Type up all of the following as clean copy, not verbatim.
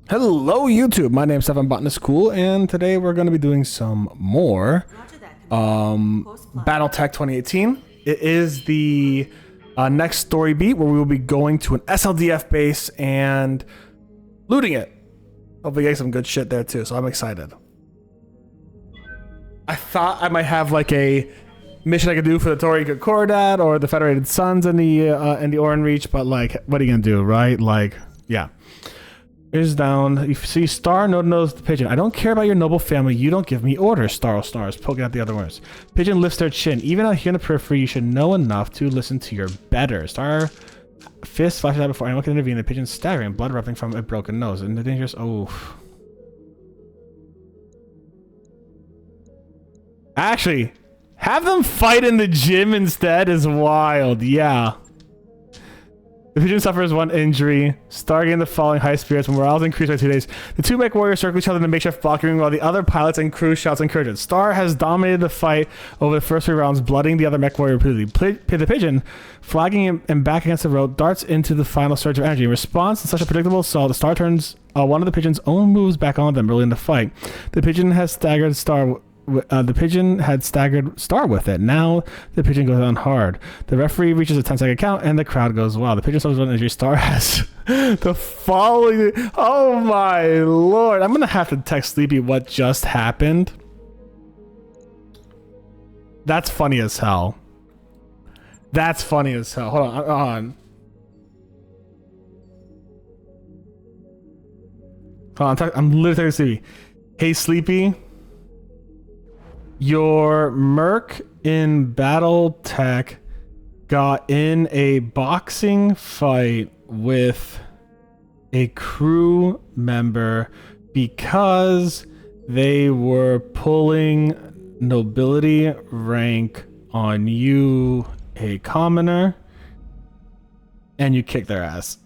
Hello YouTube, my name's Botanist Cool, and today we're going to be doing some more BattleTech 2018. It is the next story beat where we will be going to an SLDF base and looting it. Hopefully get some good shit there too, so I'm excited. I thought I might have like a mission I could do for the Torika Cordat or the Federated Suns in the Oran Reach, but like, what are you gonna do, right? Like, yeah. Is down. You see Star knows the pigeon. I don't care about your noble family. You don't give me orders. Star is poking at the other words. Pigeon lifts their chin. Even out here in the periphery, you should know enough to listen to your better. Star fist flashes out before anyone can intervene. The pigeon staggering, blood erupting from a broken nose. And the dangerous. Oh. Actually, have them fight in the gym instead is wild. Yeah. The pigeon suffers one injury. Star gained the following high spirits when morale is increased by 2 days. The two mech warriors circle each other in the makeshift block ring while the other pilots and crew shouts encouragement. Star has dominated the fight over the first 3 rounds, blooding the other mech warrior repeatedly. The pigeon, flagging him back against the road, darts into the final surge of energy. In response to such a predictable assault, the Star turns one of the pigeon's own moves back on them early in the fight. The pigeon has staggered Star. The pigeon had staggered Star with it. Now the pigeon goes on hard. The referee reaches a 10-second count and the crowd goes wild. The pigeon suffers one injury. Star has the following. Oh my lord! I'm gonna have to text Sleepy what just happened. That's funny as hell. That's funny as hell. Hold on. I'm literally texting Sleepy. Hey Sleepy. Your merc in BattleTech got in a boxing fight with a crew member because they were pulling nobility rank on you, a commoner, and you kicked their ass.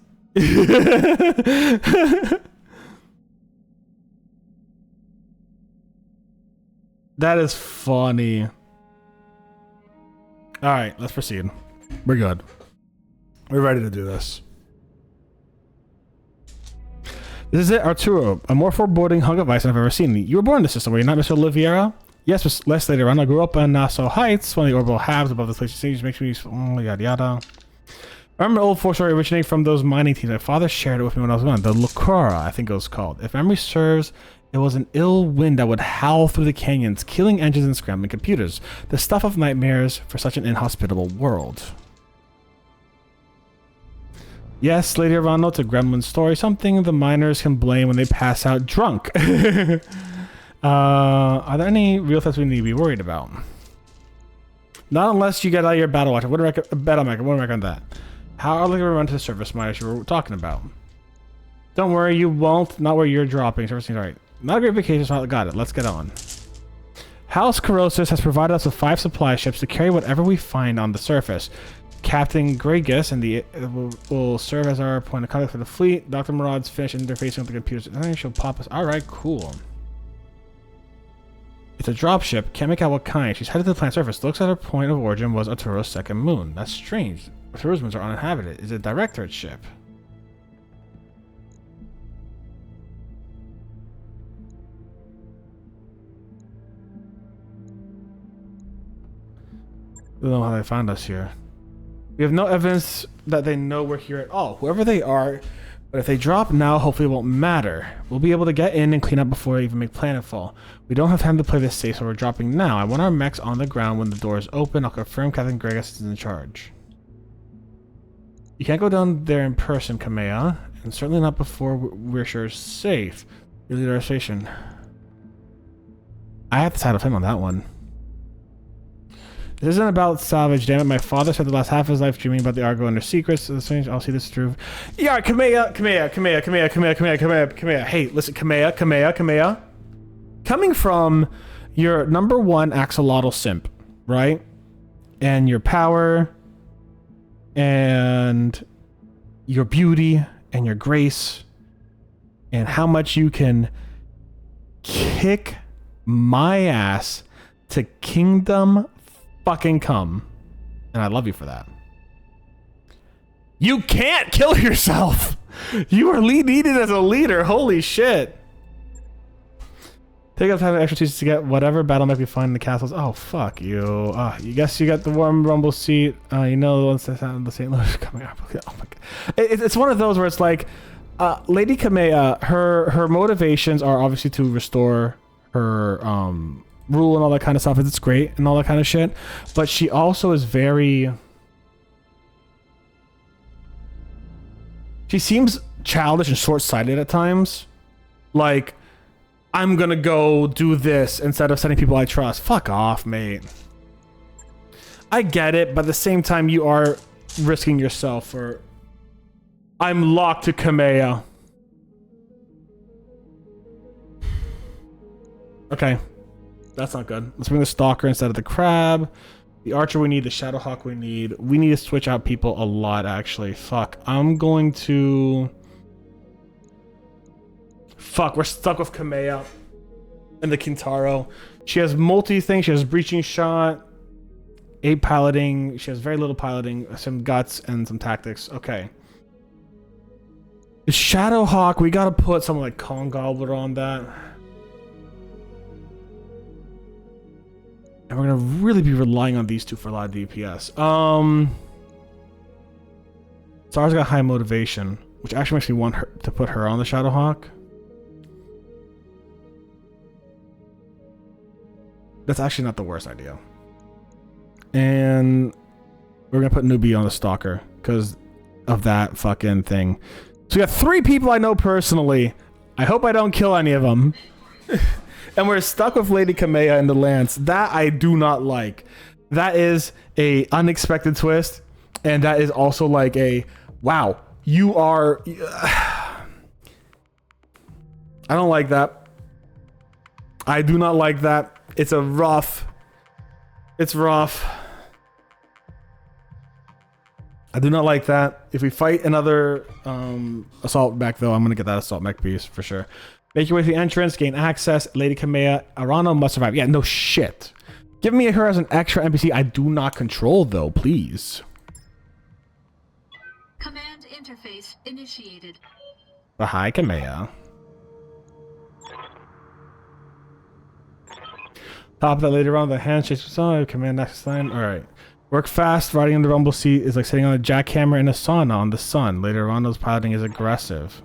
That is funny. All right, let's proceed. We're good. We're ready to do this. This is it, Arturo. A more foreboding hunk of ice than I've ever seen. You were born in the system, were you not, Mr. Oliveira? Yes, but less later on. I grew up in Nassau Heights, one of the orbital halves above the station stage, makes me yada yada. I remember an old folk story originating from those mining teams. My father shared it with me when I was young. The Lucora, I think it was called. If memory serves, it was an ill wind that would howl through the canyons, killing engines and scrambling computers. The stuff of nightmares for such an inhospitable world. Yes, Lady Arano, it's a gremlin story. Something the miners can blame when they pass out drunk. Are there any real threats we need to be worried about? Not unless you get out of your battle watch. I wouldn't recommend that. How are we going to run to the surface miners you were talking about? Don't worry, you won't. Not where you're dropping. Surfacing's alright. Not a great vacation, so got it. Let's get on. House Corrosis has provided us with 5 supply ships to carry whatever we find on the surface. Captain Gregus and will serve as our point of contact for the fleet. Dr. Murad's finished interfacing with the computers. I think she'll pop us. Alright, cool. It's a dropship. Can't make out what kind. She's headed to the planet's surface. Looks like her point of origin was Arturo's second moon. That's strange. Arturo's moons are uninhabited. Is it a directorate ship? I don't know how they found us here. We have no evidence that they know we're here at all. Whoever they are, but if they drop now, hopefully it won't matter. We'll be able to get in and clean up before they even make planetfall. We don't have time to play this safe, so we're dropping now. I want our mechs on the ground when the doors open. I'll confirm Captain Gregus is in charge. You can't go down there in person, Kamea, and certainly not before we're sure safe. You lead our station. I have to side with him on that one. This isn't about salvage, damn it. My father spent the last half of his life dreaming about the Argo and their secrets. I'll see this through. Yeah, Kamea. Hey, listen, Kamea. Coming from your #1 axolotl simp, right? And your power, and your beauty, and your grace, and how much you can kick my ass to kingdom fucking come, and I love you for that. You can't kill yourself. You are needed as a leader. Holy shit. Take up time and expertise to get whatever battle might be found in the castles. Oh, fuck you. You guess you got the warm rumble seat. You know once that's out of the St. Louis coming up. Oh my god. It's one of those where it's like, Lady Kamea, her motivations are obviously to restore her rule and all that kind of stuff. It's great and all that kind of shit. But she also is very... She seems childish and short-sighted at times. Like... I'm gonna go do this instead of sending people I trust. Fuck off, mate. I get it, but at the same time, you are risking yourself for... I'm locked to Kamea. Okay. That's not good. Let's bring the Stalker instead of the Crab. The Archer we need, the Shadowhawk we need. We need to switch out people a lot, actually. Fuck. I'm going to... Fuck, we're stuck with Kamea and the Kintaro. She has multi-things. She has breaching shot, 8 piloting. She has very little piloting, some guts, and some tactics. Okay. The Shadowhawk, we gotta put someone like Kong Gobbler on that. And we're gonna really be relying on these two for a lot of DPS. Star's got high motivation, which actually makes me want her to put her on the Shadowhawk. That's actually not the worst idea. And we're gonna put Newbie on the Stalker because of that fucking thing. So we got 3 people I know personally. I hope I don't kill any of them. And we're stuck with Lady Kamea and the Lance. That I do not like. That is a unexpected twist. And that is also like a, wow, you are... I don't like that. I do not like that. It's rough. It's rough. I do not like that. If we fight another assault mech, though, I'm gonna get that assault mech piece for sure. Make your way to the entrance, gain access. Lady Kamea, Arano must survive. Yeah, no shit. Give me her as an extra NPC I do not control, though, please. Command interface initiated. Hi, Kamea. Top of that later on, the handshake sauna, command access line. Alright. Work fast, riding in the rumble seat is like sitting on a jackhammer in a sauna on the sun. Later on, those piloting is aggressive.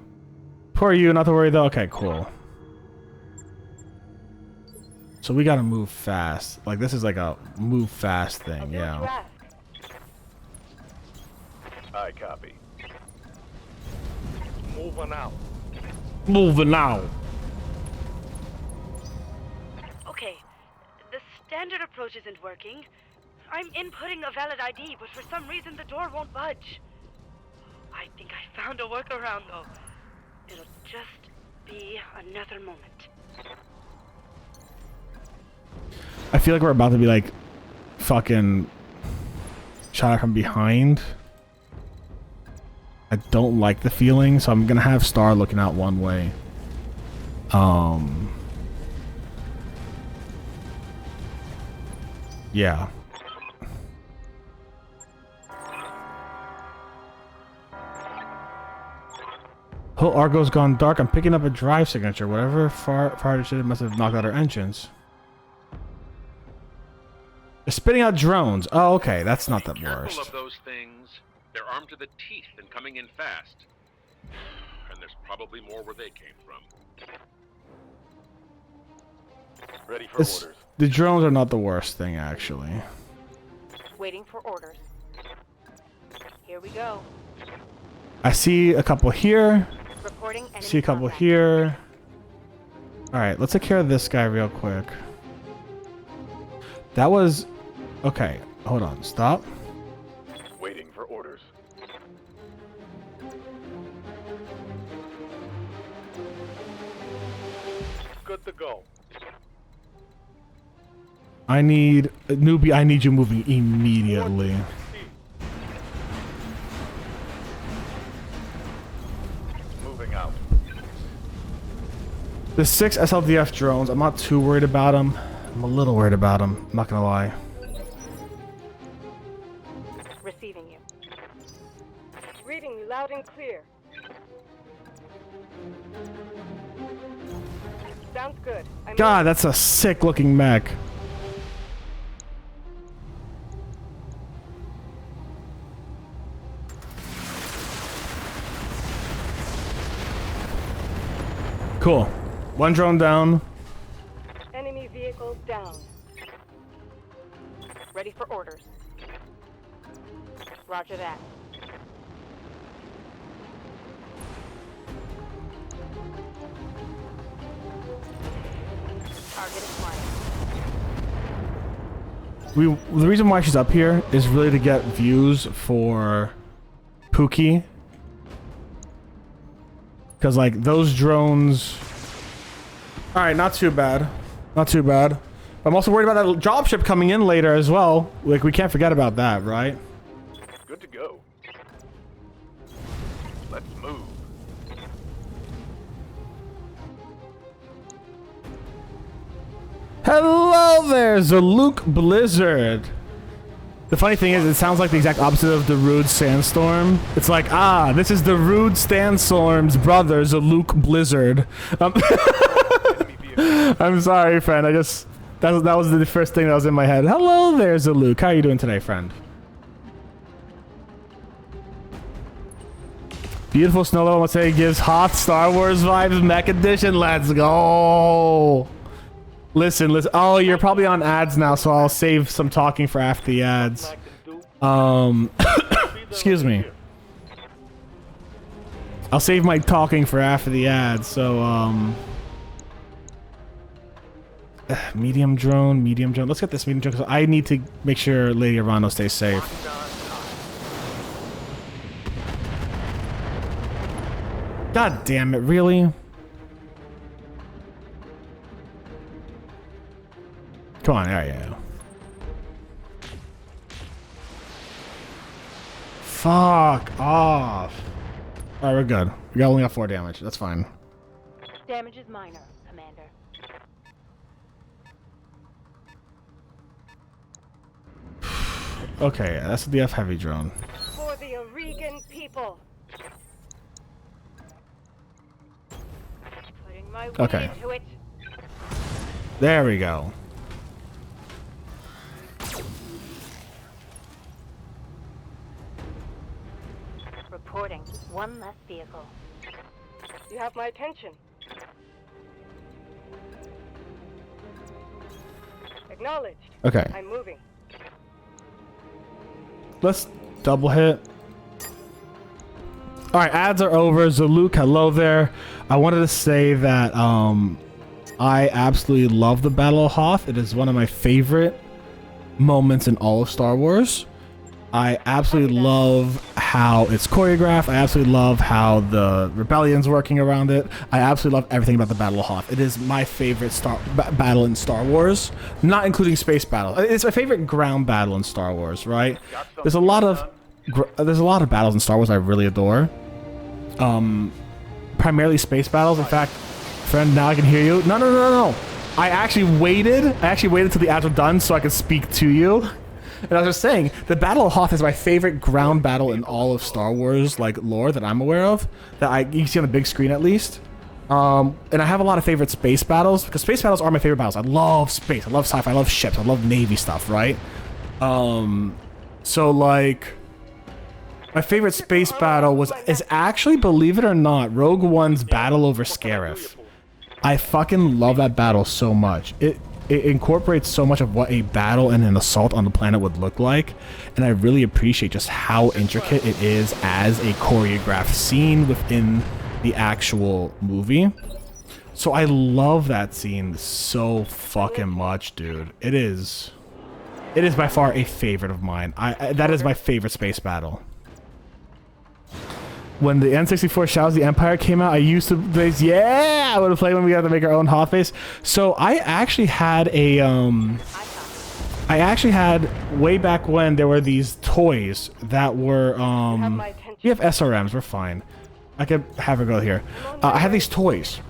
Poor you, not to worry though. Okay, cool. So we gotta move fast. Like, this is like a move fast thing, yeah. I copy. Moving out. Moving out. Okay, the standard approach isn't working. I'm inputting a valid ID, but for some reason the door won't budge. I think I found a workaround though. It'll just be another moment. I feel like we're about to be like fucking shot from behind. I don't like the feeling, so I'm gonna have Star looking out one way. Yeah. Whole Argo's gone dark. I'm picking up a drive signature. Whatever fire shit must have knocked out our engines. They're spitting out drones. Oh, okay. That's not the worst. Careful of those things. They're armed to the teeth and coming in fast. And there's probably more where they came from. Ready for orders. The drones are not the worst thing, actually. Waiting for orders. Here we go. I see a couple here. Reporting enemy See a couple contact. here. Alright, let's take care of this guy real quick. That was... Okay, hold on. Stop. Waiting for orders. Good to go. I need... Newbie, I need you moving immediately. Moving out. The 6 SLDF drones, I'm not too worried about them. I'm a little worried about them, I'm not gonna lie. Receiving you. Sounds good. God, that's a sick looking mech. Cool. One drone down. Enemy vehicle down. Ready for orders. Roger that. Target acquired. The reason why she's up here is really to get views for Pookie. Because, like, those drones... Alright, not too bad. Not too bad. I'm also worried about that dropship coming in later as well. Like, we can't forget about that, right? Good to go. Let's move. Hello there, Zaluk Blizzard. The funny thing is, it sounds like the exact opposite of the Rude Sandstorm. It's like, this is the Rude Sandstorm's brother, Zaluk Blizzard. I'm sorry, friend. That was the first thing that was in my head. Hello there, Zaluk. How are you doing today, friend? Beautiful snow level, I would say, gives Hoth Star Wars vibes. Mech Edition. Let's go. Listen. Oh, you're probably on ads now, so I'll save some talking for after the ads. Excuse me. I'll save my talking for after the ads, so, medium drone. Let's get this medium drone, because I need to make sure Lady Arano stays safe. God damn it, really? Come on, yeah. Fuck off. Alright, we're good. We only got 4 damage. That's fine. Damage is minor, Commander. Okay, that's the F heavy drone. For the Oregon people. Putting my weight into it. There we go. Reporting. One less vehicle. You have my attention. Acknowledged. Okay. I'm moving. Let's double hit. Alright, ads are over. Zaluk, hello there. I wanted to say that I absolutely love the Battle of Hoth. It is one of my favorite moments in all of Star Wars. I absolutely love how it's choreographed. I absolutely love how the rebellion's working around it. I absolutely love everything about the Battle of Hoth. It is my favorite battle in Star Wars, not including space battle. It's my favorite ground battle in Star Wars, right? There's a lot of battles in Star Wars I really adore. Primarily space battles. In fact, friend, now I can hear you. No. I actually waited till the ads were done so I could speak to you. And I was just saying, the Battle of Hoth is my favorite ground battle in all of Star Wars, like, lore that I'm aware of. That you can see on the big screen, at least. And I have a lot of favorite space battles, because space battles are my favorite battles. I love space. I love sci-fi. I love ships. I love Navy stuff, right? So, like, my favorite space battle is actually, believe it or not, Rogue One's battle over Scarif. I fucking love that battle so much. It incorporates so much of what a battle and an assault on the planet would look like, and I really appreciate just how intricate it is as a choreographed scene within the actual movie. So I love that scene so fucking much, dude. It is by far a favorite of mine. That is my favorite space battle. When the N64 Shadows of the Empire came out, I used to base, I would have played when we had to make our own Hoth base. So I actually had way back when there were these toys that were, we have SRMs, we're fine. I could have her go here. I had these toys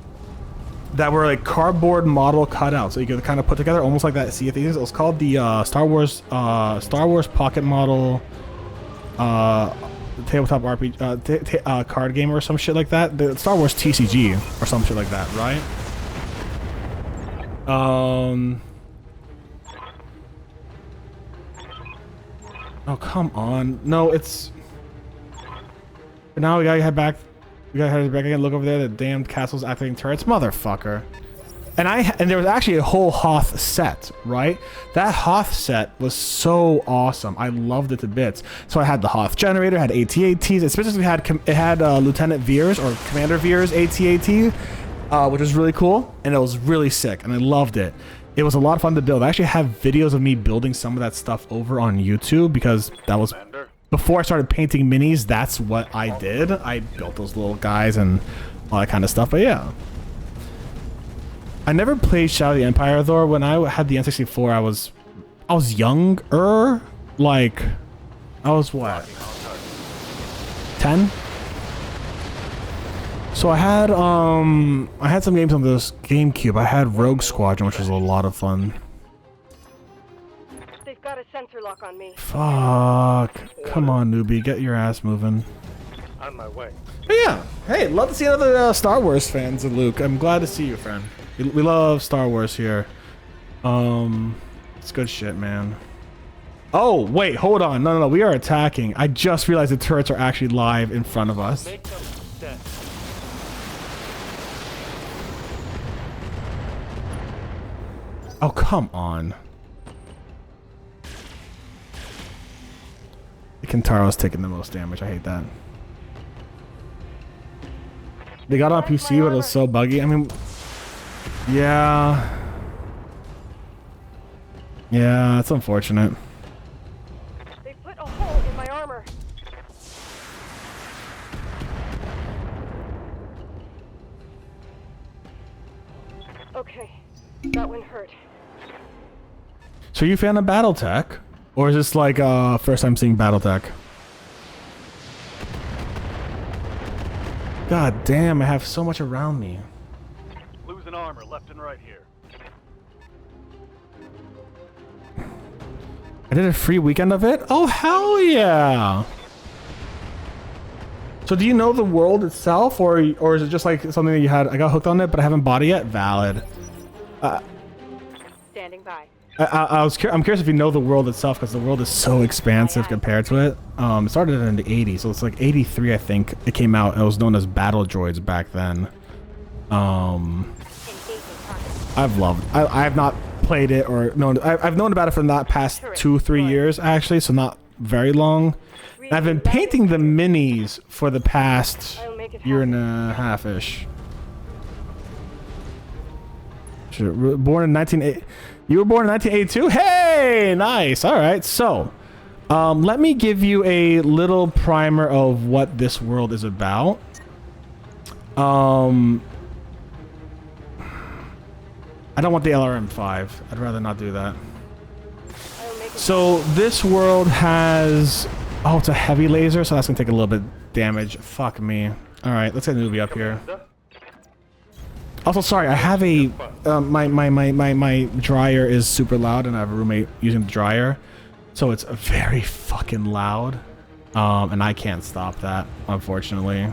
that were like cardboard model cutouts that you could kind of put together, almost like that Sea of Thieves. It was called the Star Wars Pocket Model, tabletop RPG card game or some shit like that. The Star Wars TCG or some shit like that, right? Oh, come on. No, it's... But now we gotta head back. We gotta head back again. Look over there. The damned castle's activating turrets. Motherfucker. And there was actually a whole Hoth set, right? That Hoth set was so awesome. I loved it to bits. So I had the Hoth generator, had AT-ATs. It specifically had Lieutenant Veers or Commander Veers AT-AT, which was really cool, and it was really sick, and I loved it. It was a lot of fun to build. I actually have videos of me building some of that stuff over on YouTube because that was before I started painting minis. That's what I did. I built those little guys and all that kind of stuff. But yeah. I never played Shadow of the Empire though. When I had the N64, I was younger. Like, I was what? 10? So I had some games on this GameCube. I had Rogue Squadron, which was a lot of fun. They've got a sensor lock on me. Fuck. Come on, newbie, get your ass moving. On my way. But yeah. Hey, love to see another Star Wars fans in Luke. I'm glad to see you, friend. We love Star Wars here. It's good shit, man. Oh, wait, hold on. No. We are attacking. I just realized the turrets are actually live in front of us. Make them dead. Oh, come on. The Kintaro's taking the most damage. I hate that. They got it on PC, but it was so buggy. I mean... Yeah. Yeah, that's unfortunate. They put a hole in my armor. Okay, that one hurt. So are you a fan of BattleTech? Or is this like first time seeing BattleTech? God damn, I have so much around me. Losing armor left and right here. I did a free weekend of it? Oh, hell yeah! So do you know the world itself, or is it just like something that you had? I got hooked on it, but I haven't bought it yet. Valid. Standing by. I'm curious if you know the world itself, because the world is so expansive compared to it. It started in the 80s, so it's like 83, I think it came out. It was known as Battle Droids back then. I have not played it or known. I've known about it for the past 2-3 years actually, so not very long. And I've been painting the minis for the past year and a half-ish. Born in 1980. You were born in 1982? Hey, nice. All right. So, let me give you a little primer of what this world is about. I don't want the LRM-5. I'd rather not do that. So this world has... Oh, it's a heavy laser, so that's going to take a little bit damage. Fuck me. All right, let's get a newbie up here. Also, sorry, I have a... my dryer is super loud, and I have a roommate using the dryer. So it's very fucking loud. And I can't stop that, unfortunately.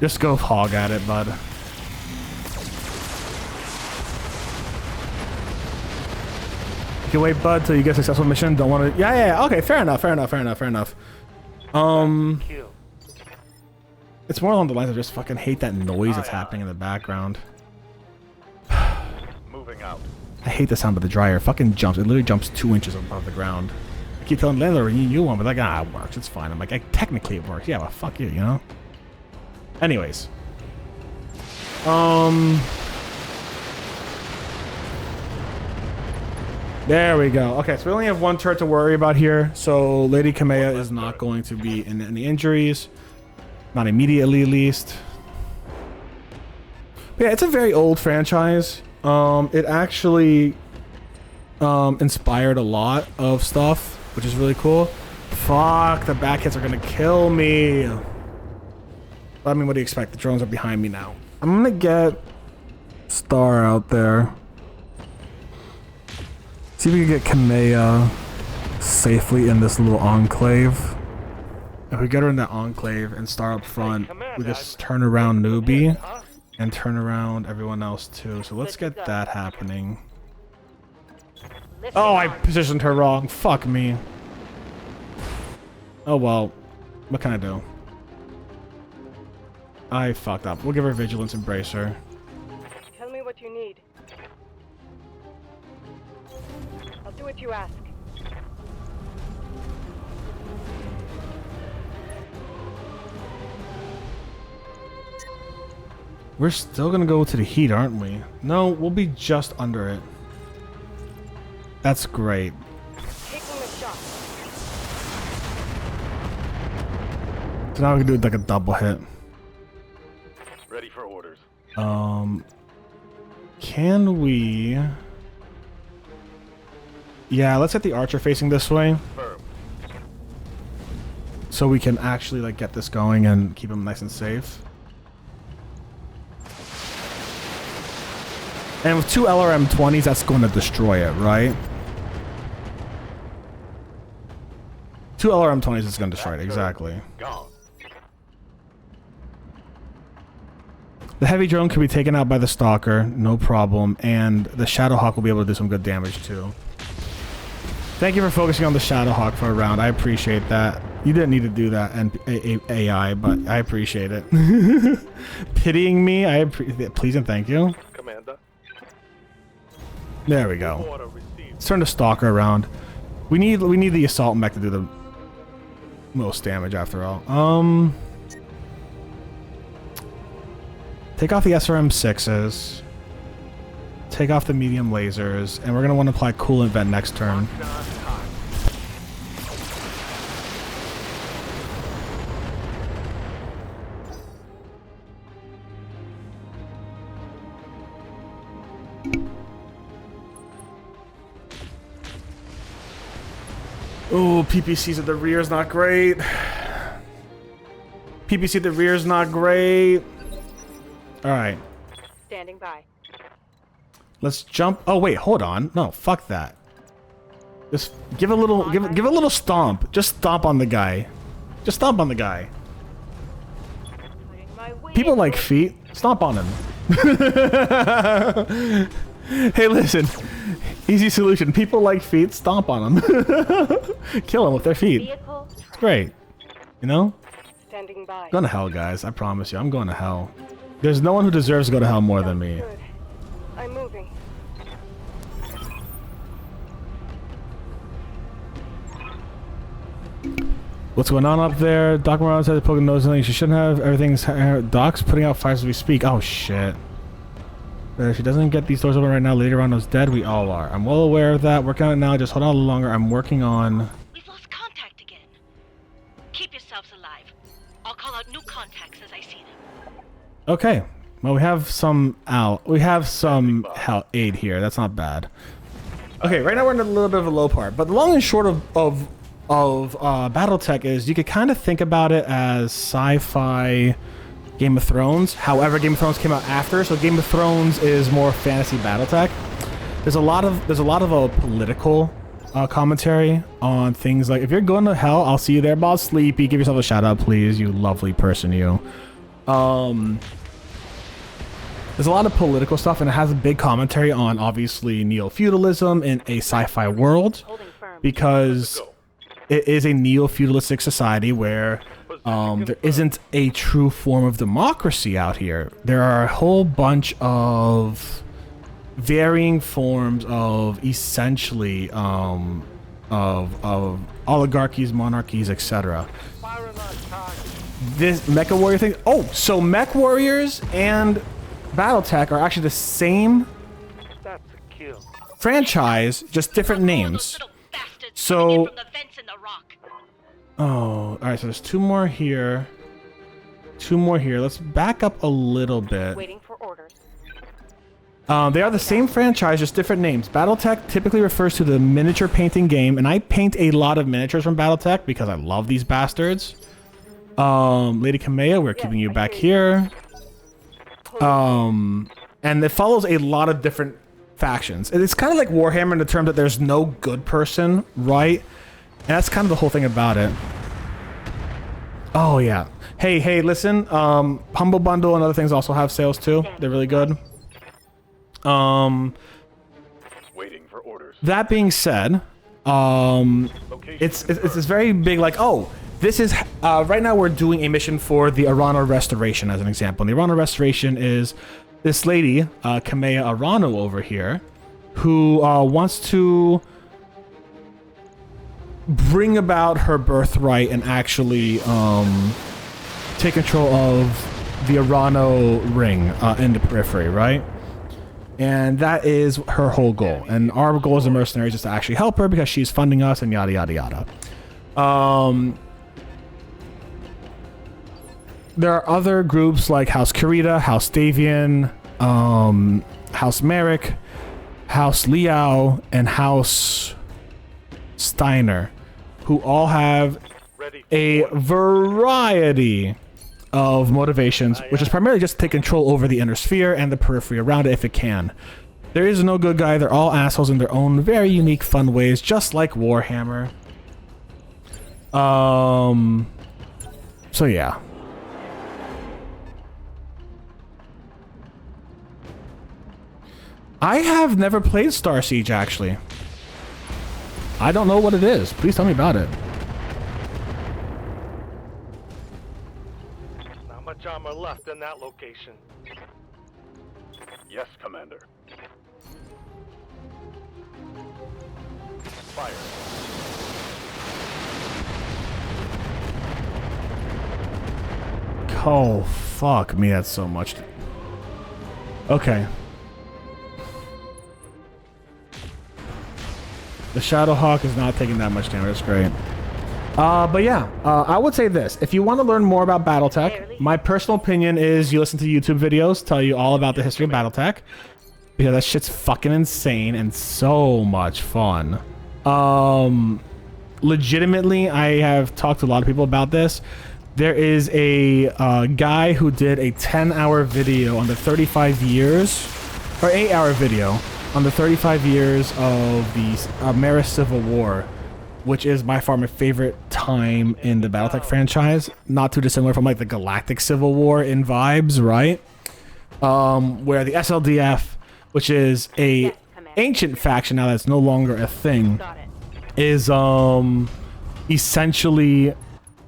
Just go hog at it, bud. You can wait, bud, till you get a successful mission. Don't want to... Yeah. Okay, fair enough. It's more along the lines of just fucking hate that noise that's happening in the background. Moving out. I hate the sound of the dryer. It fucking jumps. It literally jumps 2 inches above the ground. I keep telling landlord, you one, but like, it works. It's fine. I'm like, technically it works. Yeah, but fuck you, you know? Anyways. There we go. Okay, so we only have one turret to worry about here. So Lady Kamea is not going to be in any injuries. Not immediately, at least. But yeah, it's a very old franchise. It actually inspired a lot of stuff, which is really cool. Fuck, the back hits are gonna kill me. I mean, what do you expect? The drones are behind me now. I'm gonna get Star out there. See if we can get Kamea. safely in this little enclave. If we get her in that enclave and start up front, we just turn around newbie and turn around everyone else too. So let's get that happening. Oh, I positioned her wrong. Fuck me. Oh well. What can I do? I fucked up. We'll give her vigilance and brace her. Tell me what you need. I'll do what you ask. We're still gonna go to the heat, aren't we? No, we'll be just under it. That's great. Taking the shot. So now we can do like a double hit. Ready for orders. Can we... Yeah, let's get the archer facing this way. Firm. So we can actually like get this going and keep him nice and safe. And with 2 LRM-20s, that's going to destroy it, right? 2 LRM-20s is going to destroy it, exactly. Gone. The heavy drone can be taken out by the stalker, no problem, and the Shadowhawk will be able to do some good damage too. Thank you for focusing on the Shadowhawk for a round. I appreciate that. You didn't need to do that, and AI, but I appreciate it. Pitying me, please and thank you. Commander. There we go. Order received. Let's turn the stalker around. We need the assault mech to do the most damage after all. Take off the SRM-6s. Take off the medium lasers, and we're gonna want to apply coolant vent next turn. Oh, PPCs at the rear is not great. PPC at the rear is not great. All right. Standing by. Let's jump. Oh wait, hold on. No, fuck that. Just give a little, give a little stomp. Just stomp on the guy. Just stomp on the guy. People like feet. Stomp on him. Hey, listen. Easy solution. People like feet. Stomp on them. Kill them with their feet. It's great. You know? Standing by. Going to hell, guys. I promise you. I'm going to hell. There's no one who deserves to go to hell more than me. Good. I'm moving. What's going on up there? Doc Morales had to poke a nose in it. She shouldn't have. Everything's... Doc's putting out fires as we speak. Oh, shit. But if she doesn't get these doors open right now, later on is dead. We all are. I'm well aware of that. Working on it now. Just hold on a little longer. I'm working on... We've lost contact again. Keep yourselves alive. I'll call out new contacts as I see them. Okay. Well, we have some out. We have some aid here. That's not bad. Okay, right now we're in a little bit of a low part. But the long and short of BattleTech is you could kind of think about it as sci-fi Game of Thrones. However, Game of Thrones came out after, so Game of Thrones is more fantasy BattleTech. There's a lot of political commentary on things like, if you're going to hell, I'll see you there. Boss Sleepy, give yourself a shout out, please, you lovely person, you. There's a lot of political stuff, and it has a big commentary on obviously neo-feudalism in a sci-fi world, because it is a neo-feudalistic society where there isn't a true form of democracy out here. There are a whole bunch of varying forms of essentially of oligarchies, monarchies, etc. This Mecha Warrior thing. Oh, so Mech Warriors and BattleTech are actually the same franchise, just different names. So, oh, alright, so there's 2 more here. 2 more here. Let's back up a little bit. Waiting for orders. They are the same franchise, just different names. BattleTech typically refers to the miniature painting game, and I paint a lot of miniatures from BattleTech because I love these bastards. Lady Kamea, we're keeping you back here. And it follows a lot of different factions. It's kind of like Warhammer in the term that there's no good person, right? And that's kind of the whole thing about it. Oh yeah. Hey, listen. Humble Bundle and other things also have sales too. They're really good. Waiting for orders. That being said, it's this very big like, oh, this is right now we're doing a mission for the Arano Restoration as an example. And the Arano Restoration is this lady, Kamea Arano over here, who wants to bring about her birthright and actually take control of the Arano ring in the periphery, right? And that is her whole goal. And our goal as a mercenary is just to actually help her because she's funding us and yada yada yada. There are other groups like House Kurita, House Davian, House Merrick, House Liao, and House Steiner, who all have a variety of motivations, which is primarily just to take control over the inner sphere and the periphery around it if it can. There is no good guy. They're all assholes in their own very unique, fun ways, just like Warhammer. So yeah. I have never played Star Siege, actually. I don't know what it is. Please tell me about it. Not much armor left in that location. Yes, Commander. Fire. Oh, fuck me, that's so much. Okay. The Shadowhawk is not taking that much damage. That's great. But yeah, I would say this. If you want to learn more about BattleTech, my personal opinion is you listen to YouTube videos, tell you all about the history of BattleTech. Because that shit's fucking insane and so much fun. Legitimately, I have talked to a lot of people about this. There is a guy who did a 10-hour video on the 35 years, or 8-hour video on the 35 years of the American Civil War, which is by far my favorite time in the BattleTech franchise. Not too dissimilar from like the Galactic Civil War in vibes, right? Where the SLDF, which is a ancient faction now that's no longer a thing, is essentially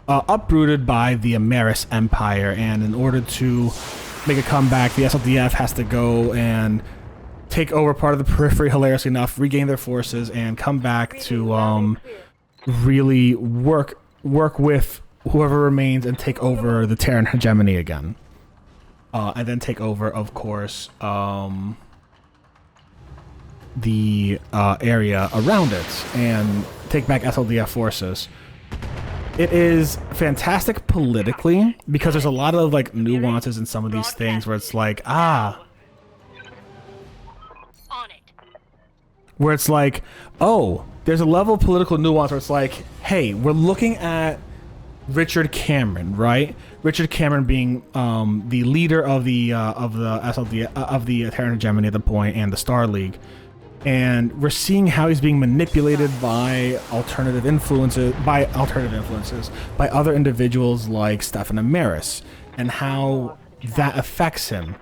uprooted by the Ameris Empire, and in order to make a comeback, the SLDF has to go and take over part of the periphery, hilariously enough, regain their forces, and come back to really work with whoever remains and take over the Terran hegemony again. And then take over, of course, the area around it and take back SLDF forces. It is fantastic politically because there's a lot of like nuances in some of these things where it's like, where it's like, oh, there's a level of political nuance where it's like, hey, we're looking at Richard Cameron, right? Richard Cameron being the leader of the SLD of the Terran hegemony at the point and the Star League, and we're seeing how he's being manipulated by alternative influences, by other individuals like Stefan Amaris, and how that affects him.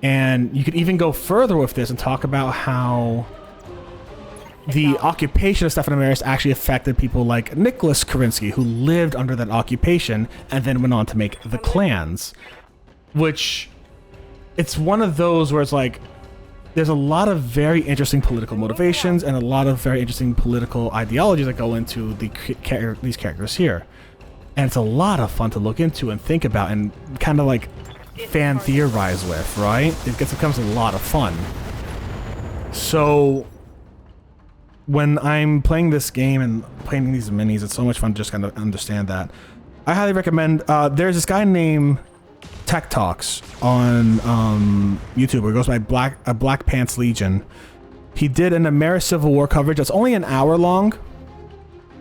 And you could even go further with this and talk about how the occupation of Stefan Amaris actually affected people like Nicholas Karinsky, who lived under that occupation and then went on to make the clans. Which, it's one of those where it's like, there's a lot of very interesting political motivations and a lot of very interesting political ideologies that go into these characters here. And it's a lot of fun to look into and think about and kind of like fan theorize with, right? It becomes a lot of fun. So when I'm playing this game and playing these minis, it's so much fun to just kind of understand that. I highly recommend, there's this guy named Tech Talks on YouTube, where he goes by Black Pants Legion. He did an American Civil War coverage that's only an hour long,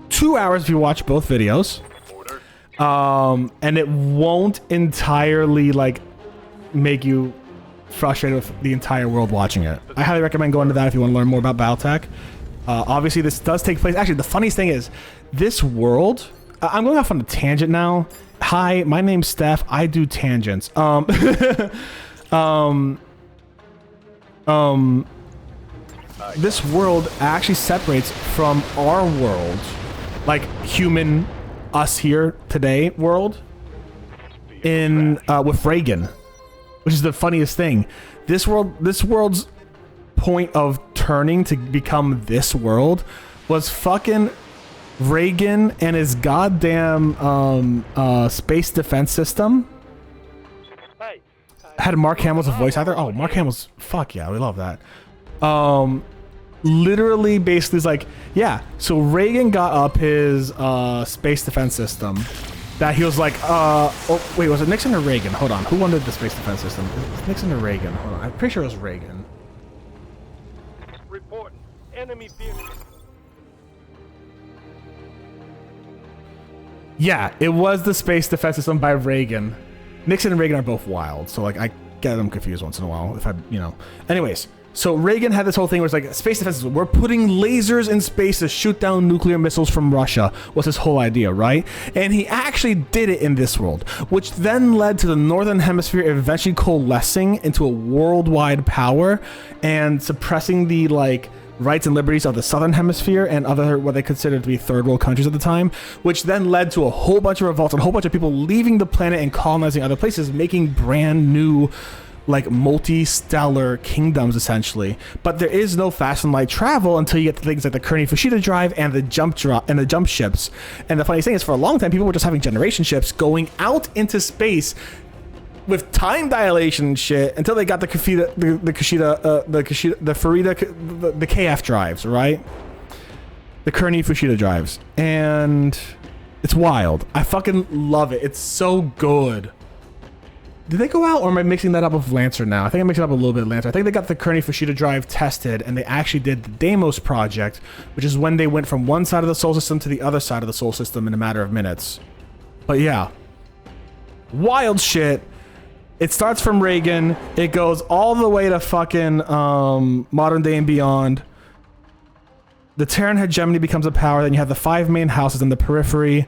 2 hours if you watch both videos, and it won't entirely like make you frustrated with the entire world watching it. I highly recommend going to that if you want to learn more about BattleTech. Obviously, this does take place. Actually, the funniest thing is, this world. I'm going off on a tangent now. Hi, my name's Steph. I do tangents. This world actually separates from our world, like human, us here today world, in with Reagan, which is the funniest thing. This world's point of turning to become this world was fucking Reagan and his goddamn space defense system. Hey, Had Mark Hamill's a voice actor. Oh, Mark Hamill's, fuck yeah, we love that. Literally basically is like, yeah, so Reagan got up his space defense system that he was like, oh wait, was it Nixon or Reagan? Hold on, who wanted the space defense system? It was Nixon or Reagan? Hold on, I'm pretty sure it was Reagan. reporting. Enemy vehicle. Yeah, it was the space defense system by Reagan. Nixon and Reagan are both wild, so like I get them confused once in a while if I, Anyways, so Reagan had this whole thing where it's like space defense system. We're putting lasers in space to shoot down nuclear missiles from Russia was his whole idea, right? And he actually did it in this world, which then led to the Northern Hemisphere eventually coalescing into a worldwide power and suppressing the rights and liberties of the Southern Hemisphere and other what they considered to be third world countries at the time, which then led to a whole bunch of revolts and a whole bunch of people leaving the planet and colonizing other places, making brand new multi-stellar kingdoms essentially. But there is no fast and light travel until you get to things like the Kearney-Fushida drive and the jump ships. And the funny thing is, for a long time, people were just having generation ships going out into space with time dilation and shit until they got the KF drives, right? The Kearney-Fushida drives. And it's wild. I fucking love it. It's so good. Did they go out, or am I mixing that up with Lancer now? I think I'm mixing up a little bit of Lancer. I think they got the Kearney-Fushida drive tested, and they actually did the Deimos project, which is when they went from one side of the Sol System to the other side of the Sol System in a matter of minutes. But yeah. Wild shit. It starts from Reagan. It goes all the way to fucking modern day and beyond. The Terran hegemony becomes a power. Then you have the 5 main houses in the periphery.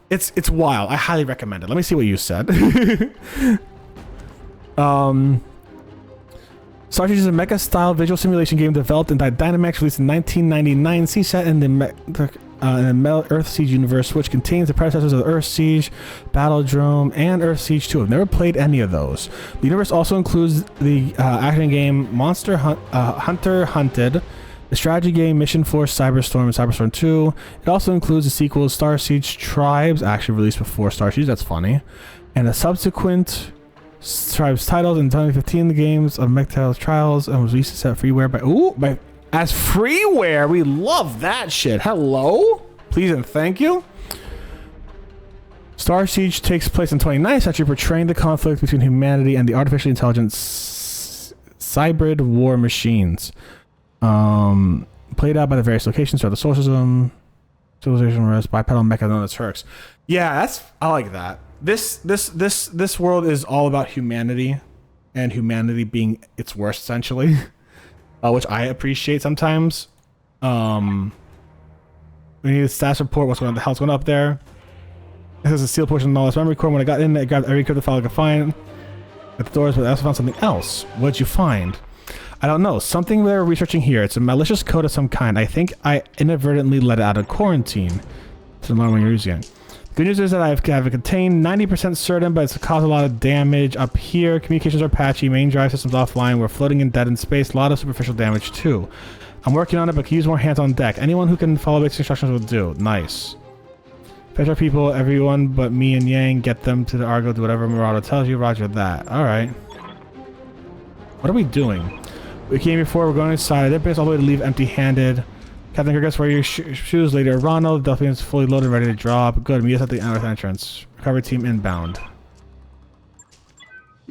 It's wild. I highly recommend it. Let me see what you said. Star Siege is a mecha-style visual simulation game developed in Dynamax, released in 1999. Set in the Earth Siege universe, which contains the predecessors of Earth Siege, Battledrome, and Earth Siege 2. I've never played any of those. The universe also includes the action game Monster Hunter Hunted, the strategy game Mission Force Cyberstorm and Cyberstorm 2. It also includes the sequel Star Siege Tribes, actually released before Star Siege, that's funny, and the subsequent Tribes titles in 2015. The games of Mechtails Trials and was released as freeware as freeware. We love that shit. Hello, please and thank you. Star Siege takes place in 29th century, portraying the conflict between humanity and the artificially intelligent hybrid war machines. Played out by the various locations throughout the solar system. Civilization was bipedal mecha known as Turks. Yeah, I like that. This world is all about humanity, and humanity being its worst essentially, which I appreciate sometimes. We need a status report. What's going on? The hell's going up there? This is a sealed portion of the knowledge memory core. When I got in, I grabbed every crypto file I could find at the doors, but I also found something else. What'd you find? I don't know. Something they're researching here. It's a malicious code of some kind. I think I inadvertently let it out of quarantine. It's alarm when you're using it. Good news is that I have it contained, 90% certain, but it's caused a lot of damage up here. Communications are patchy. Main drive system's offline. We're floating and dead in space. A lot of superficial damage too. I'm working on it, but can use more hands on deck. Anyone who can follow basic instructions will do. Nice. Fetch our people, everyone but me and Yang. Get them to the Argo. Do whatever Marauder tells you. Roger that. Alright. What are we doing? We came before. We're going inside. Their base all the way to leave empty-handed. Captain Kirkus, wear your shoes later. Ronald, Delphine's fully loaded, ready to drop. Good. Meet us at the north entrance. Recovery team inbound.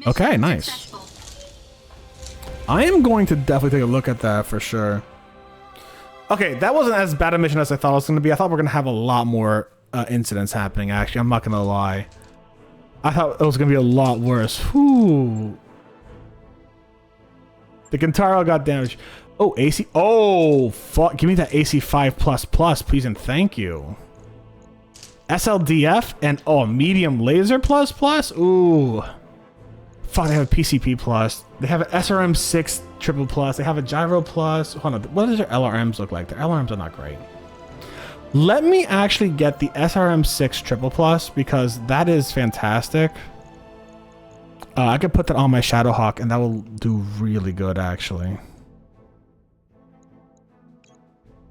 Okay, nice. I am going to definitely take a look at that for sure. Okay, that wasn't as bad a mission as I thought it was going to be. I thought we were going to have a lot more incidents happening, actually. I'm not going to lie. I thought it was going to be a lot worse. Whew. The Kintaro got damaged. Oh, AC. Oh, fuck. Give me that AC5++, please and thank you. SLDF and, oh, medium laser plus. Ooh. Fuck, they have a PCP plus. They have an SRM6 triple plus. They have a gyro plus. Hold on. What does their LRMs look like? Their LRMs are not great. Let me actually get the SRM6 triple plus because that is fantastic. I could put that on my Shadowhawk and that will do really good actually.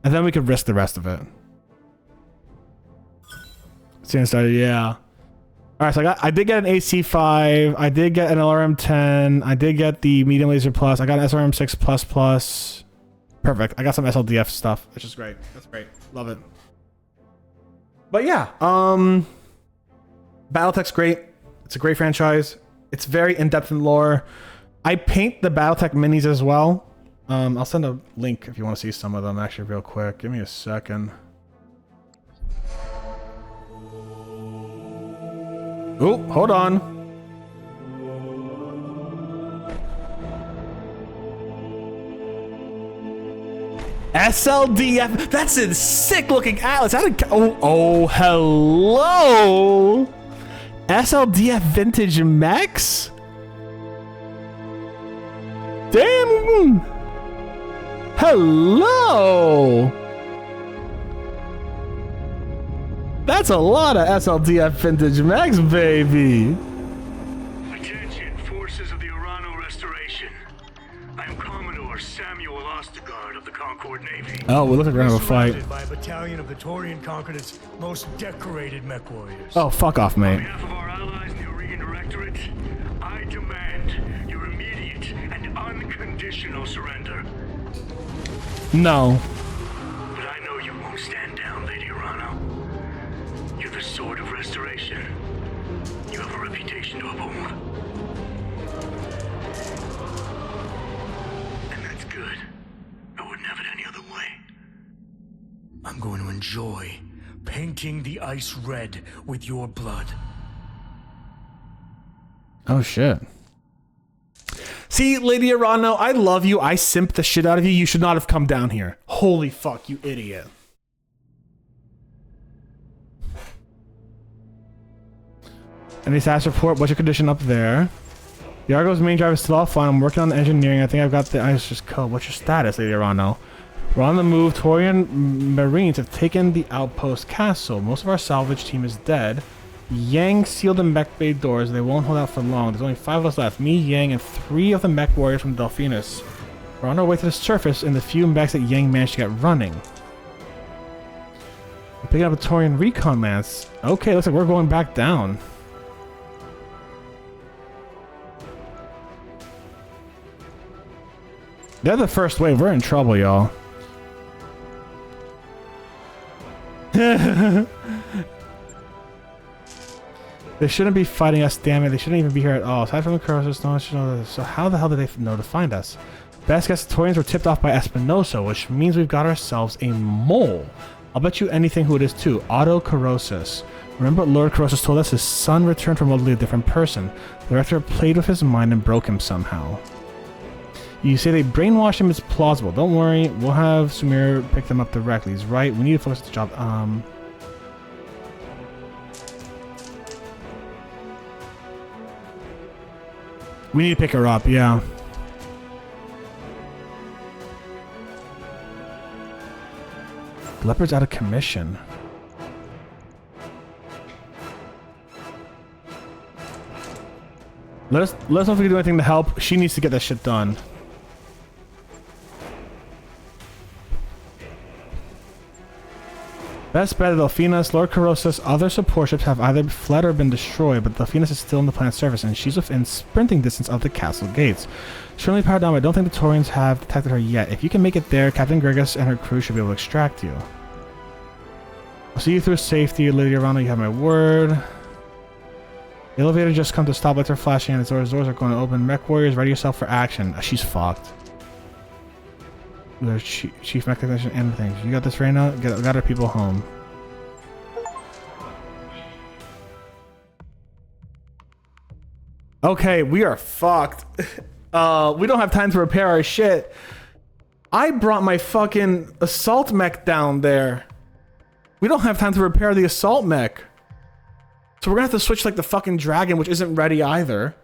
And then we could risk the rest of it. Seeing started, yeah. Alright, so I did get an AC5, I did get an LRM10, I did get the medium laser plus, I got an SRM6++. Perfect. I got some SLDF stuff, which is great. That's great. Love it. But yeah, BattleTech's great. It's a great franchise. It's very in-depth in lore. I paint the BattleTech minis as well. I'll send a link if you want to see some of them actually real quick. Give me a second. Oh, hold on. SLDF. That's a sick looking atlas. Oh, hello. SLDF vintage mechs. Damn. Hello. That's a lot of SLDF vintage mechs, baby. Attention, forces of the Urano Restoration. I am Commodore Samuel Ostergaard of the Concord Navy. Oh, we look like we're gonna have a fight. Surrounded by a battalion of the Taurian Concordate's most decorated mech warriors. Oh, fuck off, On mate. behalf of our allies in the Aurigan Directorate, I demand your immediate and unconditional surrender. No. But I know you won't stand down, Lady Urano. You're the Sword of Restoration. You have a reputation to uphold. And that's good. I wouldn't have it any other way. I'm going to enjoy painting the ice red with your blood. Oh, shit. See, Lady Urano, I love you. I simp the shit out of you. You should not have come down here. Holy fuck, you idiot. Any status report? What's your condition up there? The Argo's main drive is still offline. I'm working on the engineering. I think I've got the ice code. What's your status, Lady Urano? We're on the move. Taurian Marines have taken the outpost castle. Most of our salvage team is dead. Yang sealed the mech bay doors. They won't hold out for long. There's only 5 of us left. Me, Yang, and 3 of the mech warriors from Delphinus. We're on our way to the surface in the few mechs that Yang managed to get running. I'm picking up a Taurian recon lance. Okay, looks like we're going back down. They're the first wave. We're in trouble, y'all. They shouldn't be fighting us, damn it. They shouldn't even be here at all. Aside from the Crosos, no one should know this. So how the hell did they know to find us? Best guess the Taurians were tipped off by Espinosa, which means we've got ourselves a mole. I'll bet you anything who it is too. Otto Corrosus. Remember what Lord Corrosus told us? His son returned from remotely a different person. The Rector played with his mind and broke him somehow. You say they brainwashed him, it's plausible. Don't worry, we'll have Sumir pick them up directly. He's right, we need to focus on the job. We need to pick her up, yeah. The leopard's out of commission. Let us know if we can do anything to help. She needs to get that shit done. Best bet, Delphinus, Lord Corrosus, other support ships have either fled or been destroyed, but Delphinus is still on the planet's surface, and she's within sprinting distance of the castle gates. Certainly powered down, but I don't think the Taurians have detected her yet. If you can make it there, Captain Grigus and her crew should be able to extract you. I'll see you through safety, Lady Urano, you have my word. The elevator just come to stop, lights are flashing, and its doors are going to open. Mech warriors, ready yourself for action. She's fucked. There's Chief Mech Technician and things. You got this, Reyna? Got our people home. Okay, we are fucked. We don't have time to repair our shit. I brought my fucking assault mech down there. We don't have time to repair the assault mech. So we're gonna have to switch like the fucking dragon, which isn't ready either.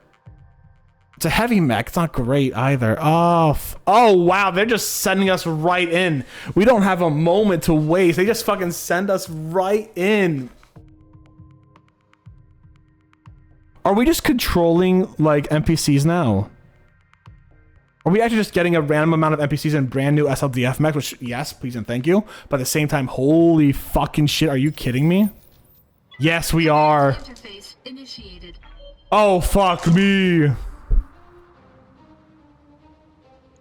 It's a heavy mech. It's not great either. Oh, oh wow. They're just sending us right in. We don't have a moment to waste. They just fucking send us right in. Are we just controlling like NPCs now? Are we actually just getting a random amount of NPCs and brand new SLDF mechs? Which, yes, please and thank you. But at the same time, holy fucking shit. Are you kidding me? Yes, we are. Interface initiated. Oh, fuck me.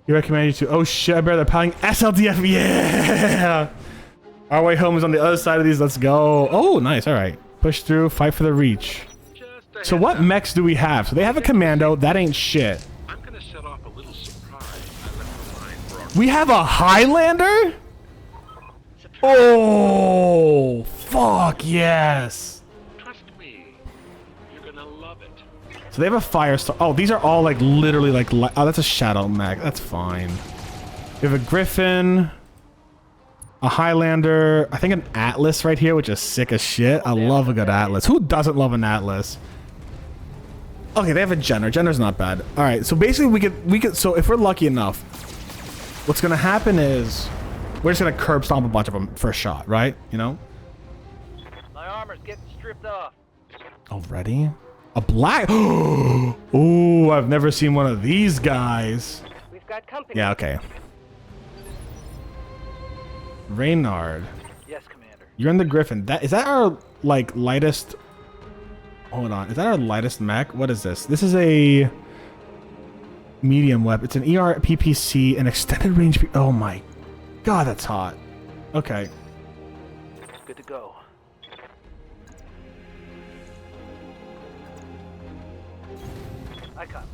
You recommend you to. Oh shit, I better they're piling SLDF. Yeah. Our way home is on the other side of these. Let's go. Oh, nice. All right. Push through, fight for the reach. So what mechs do we have? So they have a commando. That ain't shit. I'm gonna set off a little surprise. I left behind for our We have a Highlander? Oh, fuck yes. Trust me, you're gonna love it. So they have a Firestar. Oh, these are all like literally like. Oh, that's a Shadow mech. That's fine. We have a Griffin, a Highlander. I think an Atlas right here, which is sick as shit. I love a good Atlas. Who doesn't love an Atlas? Okay, they have a Jenner. Jenner's not bad. All right, so basically we could. So if we're lucky enough, what's gonna happen is we're just gonna curb stomp a bunch of them for a shot, right? You know. My armor's getting stripped off. Already? A black? Oh, I've never seen one of these guys. We've got company. Yeah, okay. Reynard. Yes, Commander. You're in the Griffin. Is that our like lightest? Hold on. Is that our lightest mech? What is this? This is a medium weapon. It's an ER PPC, an extended range. Oh my god, that's hot. Okay. Good to go. I got.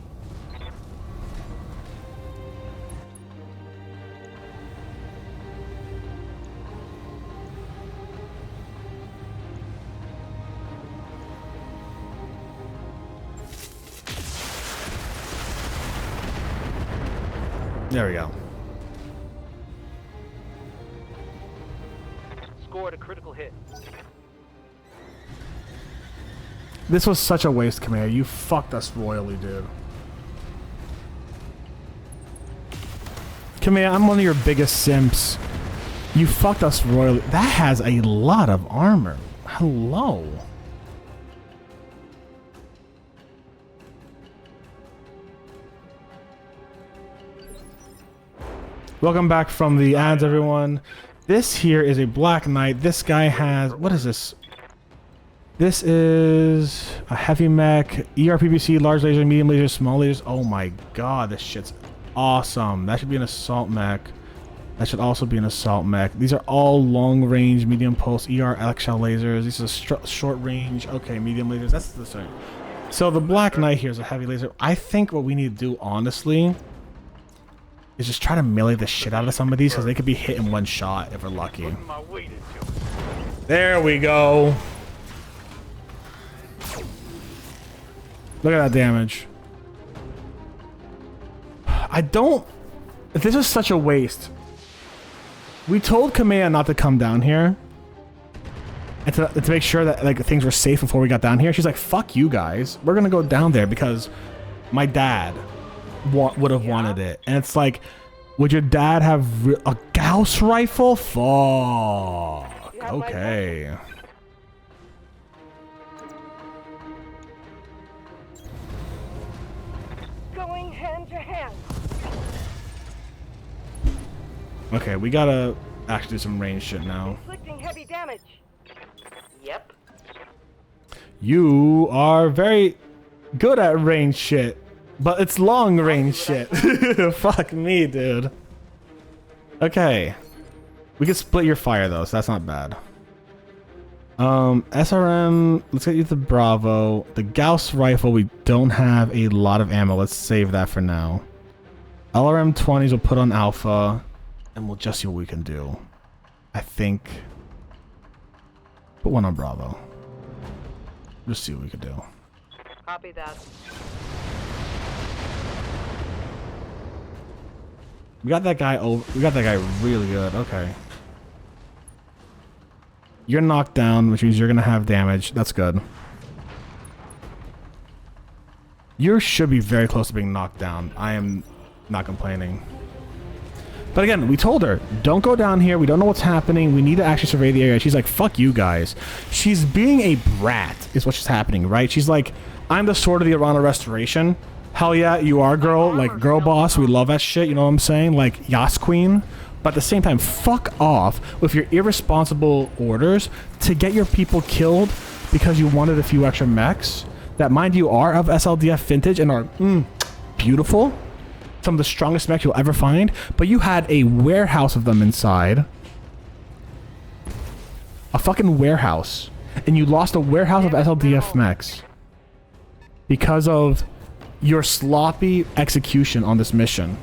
There we go. Scored a critical hit. This was such a waste, Kamea. You fucked us royally, dude. Kamea, I'm one of your biggest simps. You fucked us royally. That has a lot of armor. Hello. Welcome back from the ads, everyone. This here is a Black Knight. This guy has... What is this? This is a heavy mech, ERPPC, large laser, medium laser, small lasers. Oh my god, this shit's awesome. That should be an assault mech. That should also be an assault mech. These are all long range, medium pulse, ER electron lasers. These are short range. Okay, medium lasers. That's the same. So the Black Knight here is a heavy laser. I think what we need to do, honestly, is just try to melee the shit out of some of these because they could be hit in one shot if we're lucky. There we go. Look at that damage. I don't... This is such a waste. We told Kamea not to come down here. And to make sure that like things were safe before we got down here. She's like, fuck you guys. We're going to go down there because my dad would have wanted it. And it's like, would your dad have a Gauss rifle? Fuck. Okay. Going hand to hand. Okay, we gotta actually do some range shit now. Inflicting heavy damage. Yep. You are very good at range shit, but it's long range shit. Fuck me, dude. Okay. We can split your fire though, so that's not bad. SRM, let's get you the Bravo. The Gauss rifle, we don't have a lot of ammo. Let's save that for now. LRM 20s we'll put on Alpha, and we'll just see what we can do. I think... Put one on Bravo. Just see what we can do. Copy that. We got that guy over. We got that guy really good. Okay. You're knocked down, which means you're gonna have damage. That's good. You should be very close to being knocked down. I am not complaining. But again, we told her, don't go down here. We don't know what's happening. We need to actually survey the area. She's like, fuck you guys. She's being a brat is what's happening, right? She's like, I'm the sword of the Arana Restoration. Hell yeah, you are, girl. Like, girl boss. We love that shit. You know what I'm saying? Like, Yas Queen. But at the same time, fuck off with your irresponsible orders to get your people killed because you wanted a few extra mechs that, mind you, are of SLDF vintage and are beautiful. Some of the strongest mechs you'll ever find. But you had a warehouse of them inside. A fucking warehouse. And you lost a warehouse of SLDF mechs because of your sloppy execution on this mission.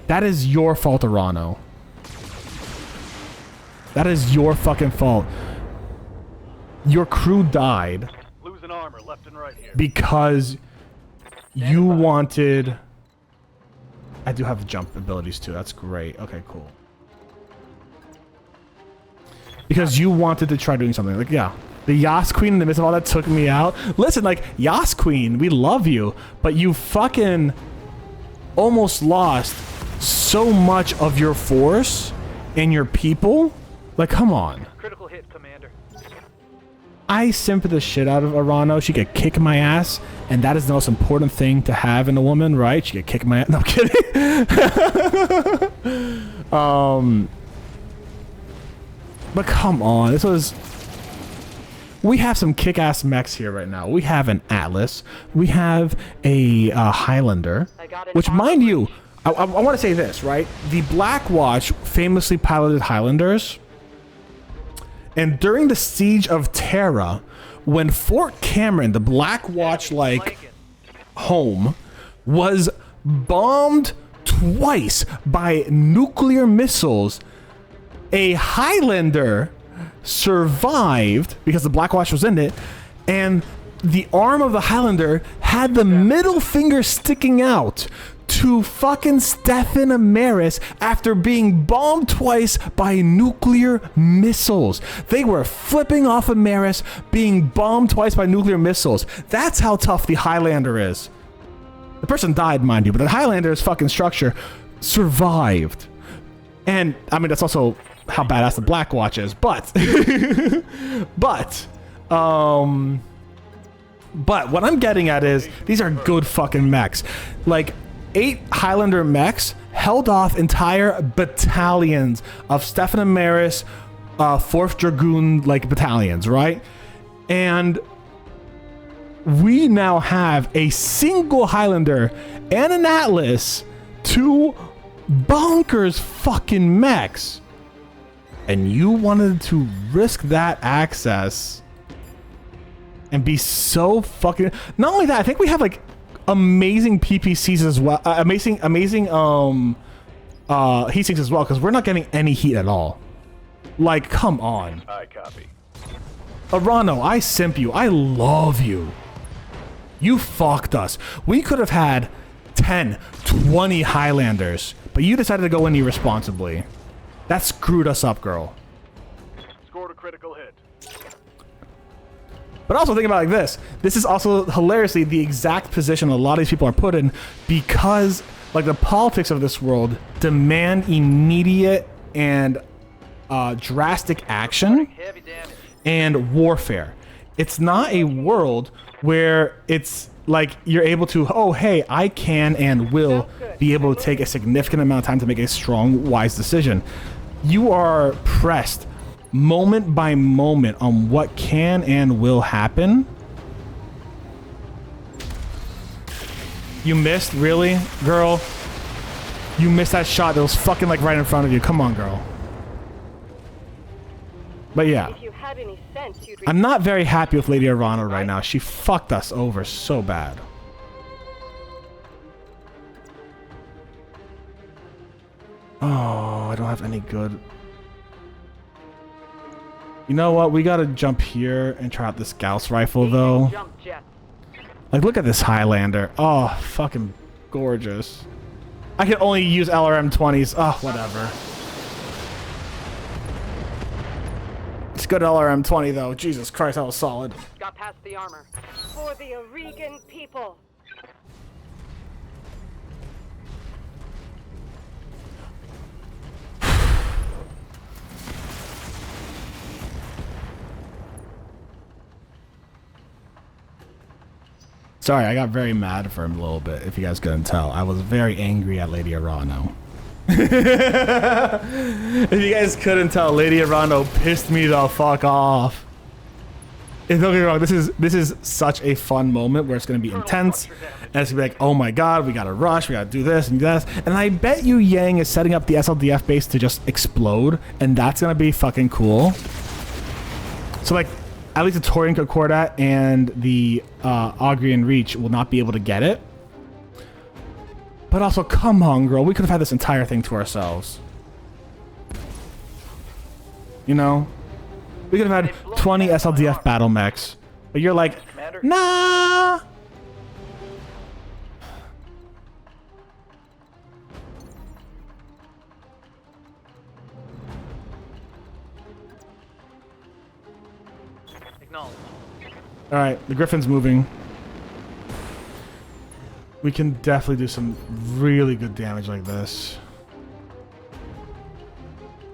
That is your fault, Arano. That is your fucking fault. Your crew died Losing armor left and right here. because you wanted... I do have jump abilities too. That's great. Okay, cool. Because you wanted to try doing something. Like, yeah. The Yas Queen in the midst of all that took me out. Listen, like, Yas Queen, we love you. But you fucking almost lost so much of your force and your people. Like, come on. Critical hit, Commander. I simp the shit out of Arano. She could kick my ass, and that is the most important thing to have in a woman, right? She could kick my ass. No, I'm kidding. But come on, this was... We have some kick-ass mechs here right now. We have an Atlas. We have a Highlander, which, mind you, I want to say this, right? The Black Watch famously piloted Highlanders. And during the Siege of Terra, when Fort Cameron, the Black Watch, like, home, was bombed twice by nuclear missiles, a Highlander survived because the Black Watch was in it, and the arm of the Highlander had the middle finger sticking out to fucking Stefan Amaris after being bombed twice by nuclear missiles. They were flipping off Amaris, being bombed twice by nuclear missiles. That's how tough the Highlander is. The person died, mind you, but the Highlander's fucking structure survived. And, I mean, that's also how badass the Black Watch is, but... but what I'm getting at is, these are good fucking mechs. Like, 8 Highlander mechs held off entire battalions of Stefan Amaris 4th Dragoon, like, battalions, right? And we now have a single Highlander and an Atlas, 2 bonkers fucking mechs. And you wanted to risk that access and be so fucking... Not only that, I think we have, like, amazing PPCs as well. Amazing heat sinks as well, because we're not getting any heat at all. Like, come on. I copy. Arano, I simp you. I love you. You fucked us. We could have had 10, 20 Highlanders, but you decided to go in irresponsibly. That screwed us up, girl. Scored a critical hit. But also think about it like this. This is also hilariously the exact position a lot of these people are put in because, like, the politics of this world demand immediate and drastic action and warfare. It's not a world where it's like you're able to, oh, hey, I can and will be able to take a significant amount of time to make a strong, wise decision. You are pressed moment by moment on what can and will happen. You missed? Really? Girl? You missed that shot that was fucking, like, right in front of you. Come on, girl. But yeah. If you had any sense, you'd I'm not very happy with Lady Arana right now. She fucked us over so bad. Oh, I don't have any good... You know what? We gotta jump here and try out this Gauss rifle, though. jump jet. Like, look at this Highlander. Oh, fucking gorgeous. I can only use LRM 20s. Oh, whatever. It's good LRM 20 though. Jesus Christ, that was solid. Got past the armor. For the Aurigan people. Sorry, I got very mad for him a little bit, if you guys couldn't tell. I was very angry at Lady Arano. If you guys couldn't tell, Lady Arano pissed me the fuck off. And don't get me wrong, this is such a fun moment where it's going to be intense. And it's going to be like, oh my god, we got to rush, we got to do this and that. And I bet you Yang is setting up the SLDF base to just explode. And that's going to be fucking cool. So like, at least the Taurian Concordat and the Augrian Reach will not be able to get it. But also, come on, girl. We could have had this entire thing to ourselves. You know? We could have had 20 SLDF battle mechs. But you're like, nah! Alright, the Griffin's moving. We can definitely do some really good damage like this.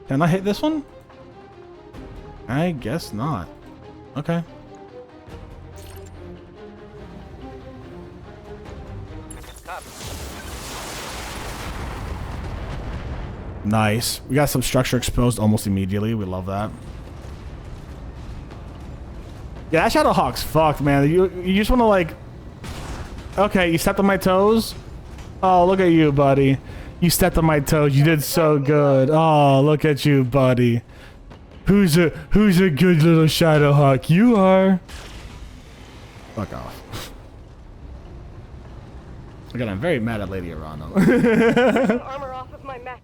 Can I hit this one? I guess not. Okay. Nice. We got some structure exposed almost immediately. We love that. Yeah, that Shadowhawk's fucked, man. You just want to like... Okay, you stepped on my toes? Oh, look at you, buddy. You stepped on my toes. You did so good. Oh, look at you, buddy. Who's a good little Shadowhawk? You are. Fuck off. Again, I'm very mad at Lady Arano. Armor off of my mech.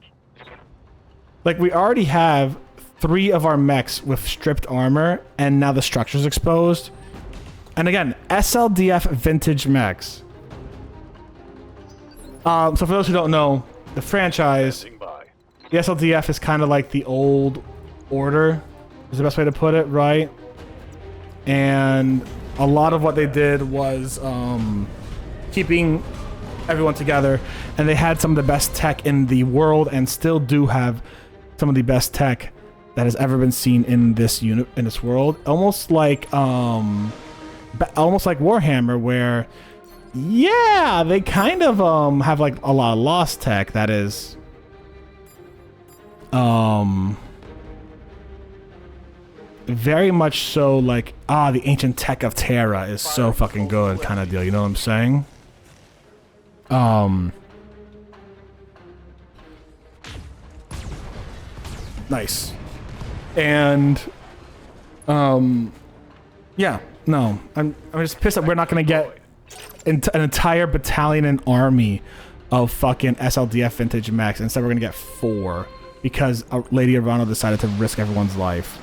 Like, we already have 3 of our mechs with stripped armor, and now the structure's exposed. And again, SLDF vintage mechs. So for those who don't know, the franchise, the SLDF is kind of like the old order, is the best way to put it, right? And a lot of what they did was keeping everyone together, and they had some of the best tech in the world, and still do have some of the best tech that has ever been seen in this unit, in this world. Almost like Warhammer, where yeah, they kind of have like a lot of lost tech that is very much so like the ancient tech of Terra is so fucking good kind of deal, you know what I'm saying? Nice. And yeah, no, I'm just pissed that we're not gonna get an entire battalion and army of fucking SLDF vintage mechs. Instead, we're gonna get 4 because Lady Arano decided to risk everyone's life.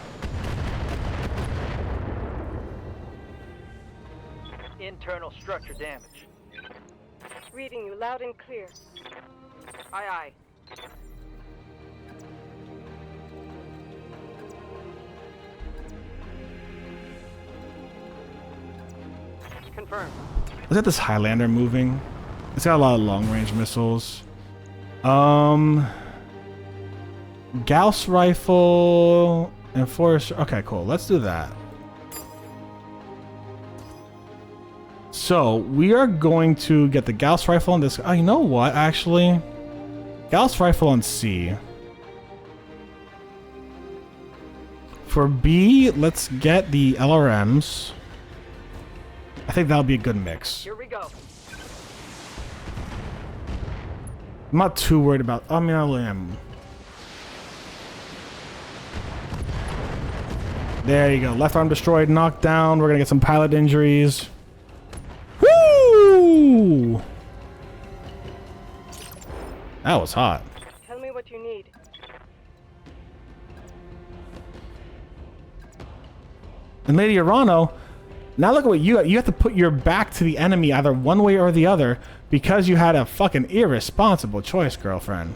Internal structure damage. Reading you loud and clear. Aye, aye. Confirmed. Look at this Highlander moving. It's got a lot of long-range missiles. Gauss rifle and Forest. Okay, cool. Let's do that. So we are going to get the Gauss rifle on this. Oh, you know what? Actually, Gauss rifle on C. For B, let's get the LRMs. I think that'll be a good mix. Here we go. I'm not too worried about. I mean, I am. There you go. Left arm destroyed, knocked down. We're gonna get some pilot injuries. Woo! That was hot. Tell me what you need. And Lady Arano, Now look at what you got. You have to put your back to the enemy either one way or the other because you had a fucking irresponsible choice, girlfriend.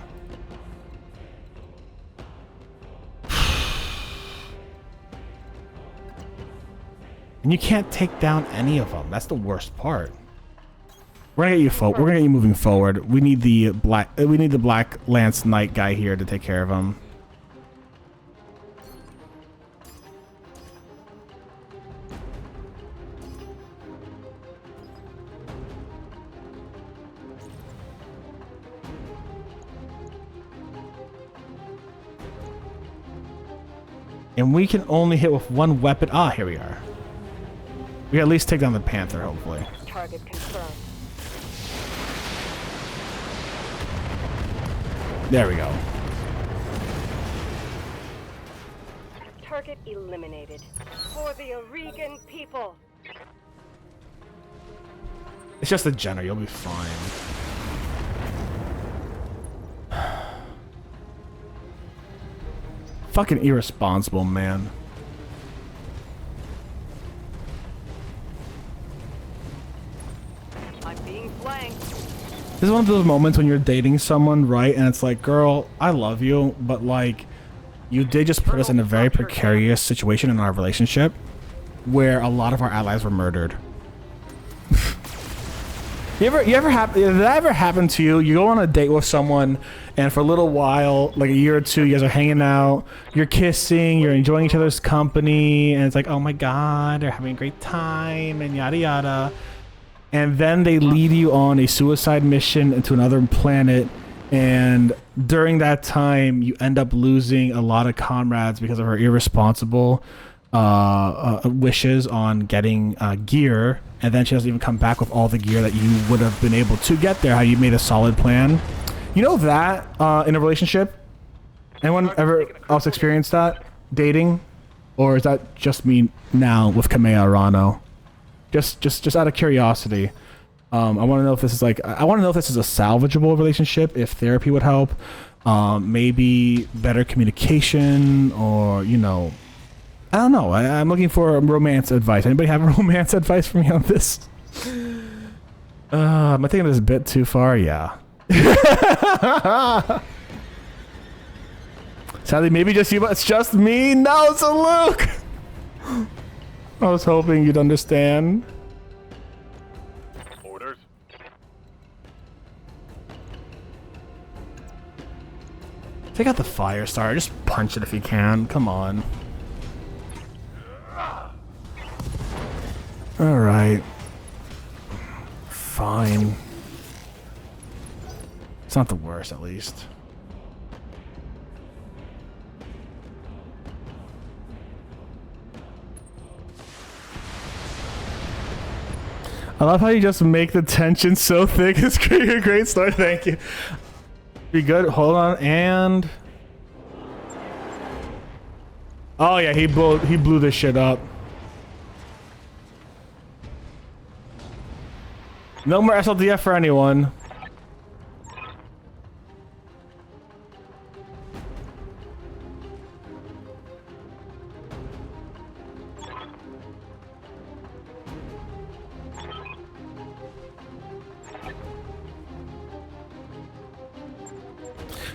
And you can't take down any of them. That's the worst part. We're gonna get you We're gonna get you moving forward. We need the black. We need the Black Lance Knight guy here to take care of him. And we can only hit with one weapon. Ah, here we are. We can at least take down the Panther, hopefully. Target confirmed. There we go. Target eliminated. For the Irrigan people. It's just a Jenner. You'll be fine. Fucking irresponsible, man. I'm being flanked. This is one of those moments when you're dating someone, right? And it's like, girl, I love you, but like, you did just put us in a very precarious situation in our relationship where a lot of our allies were murdered. Did that ever happen to you? You go on a date with someone and for a little while, like a year or two, you guys are hanging out, you're kissing, you're enjoying each other's company, and it's like, oh my god, they're having a great time, and yada yada. And then they lead you on a suicide mission into another planet, and during that time, you end up losing a lot of comrades because of her irresponsible wishes on getting gear, and then she doesn't even come back with all the gear that you would have been able to get there. How you made a solid plan. You know that in a relationship, anyone ever else experienced that dating, or is that just me now with Kamea Arano? Just out of curiosity, I want to know if this is like I want to know if this is a salvageable relationship. If therapy would help, maybe better communication, or you know. I don't know. I'm looking for romance advice. Anybody have romance advice for me on this? Am I taking this a bit too far? Yeah. Sadly, maybe just you, but it's just me. No, it's a Luke. I was hoping you'd understand. Orders. Take out the fire starter. Just punch it if you can. Come on. Alright. Fine. It's not the worst, at least. I love how you just make the tension so thick. It's a great story. Thank you. Be good. Hold on. And... oh, yeah. He blew this shit up. No more SLDF for anyone.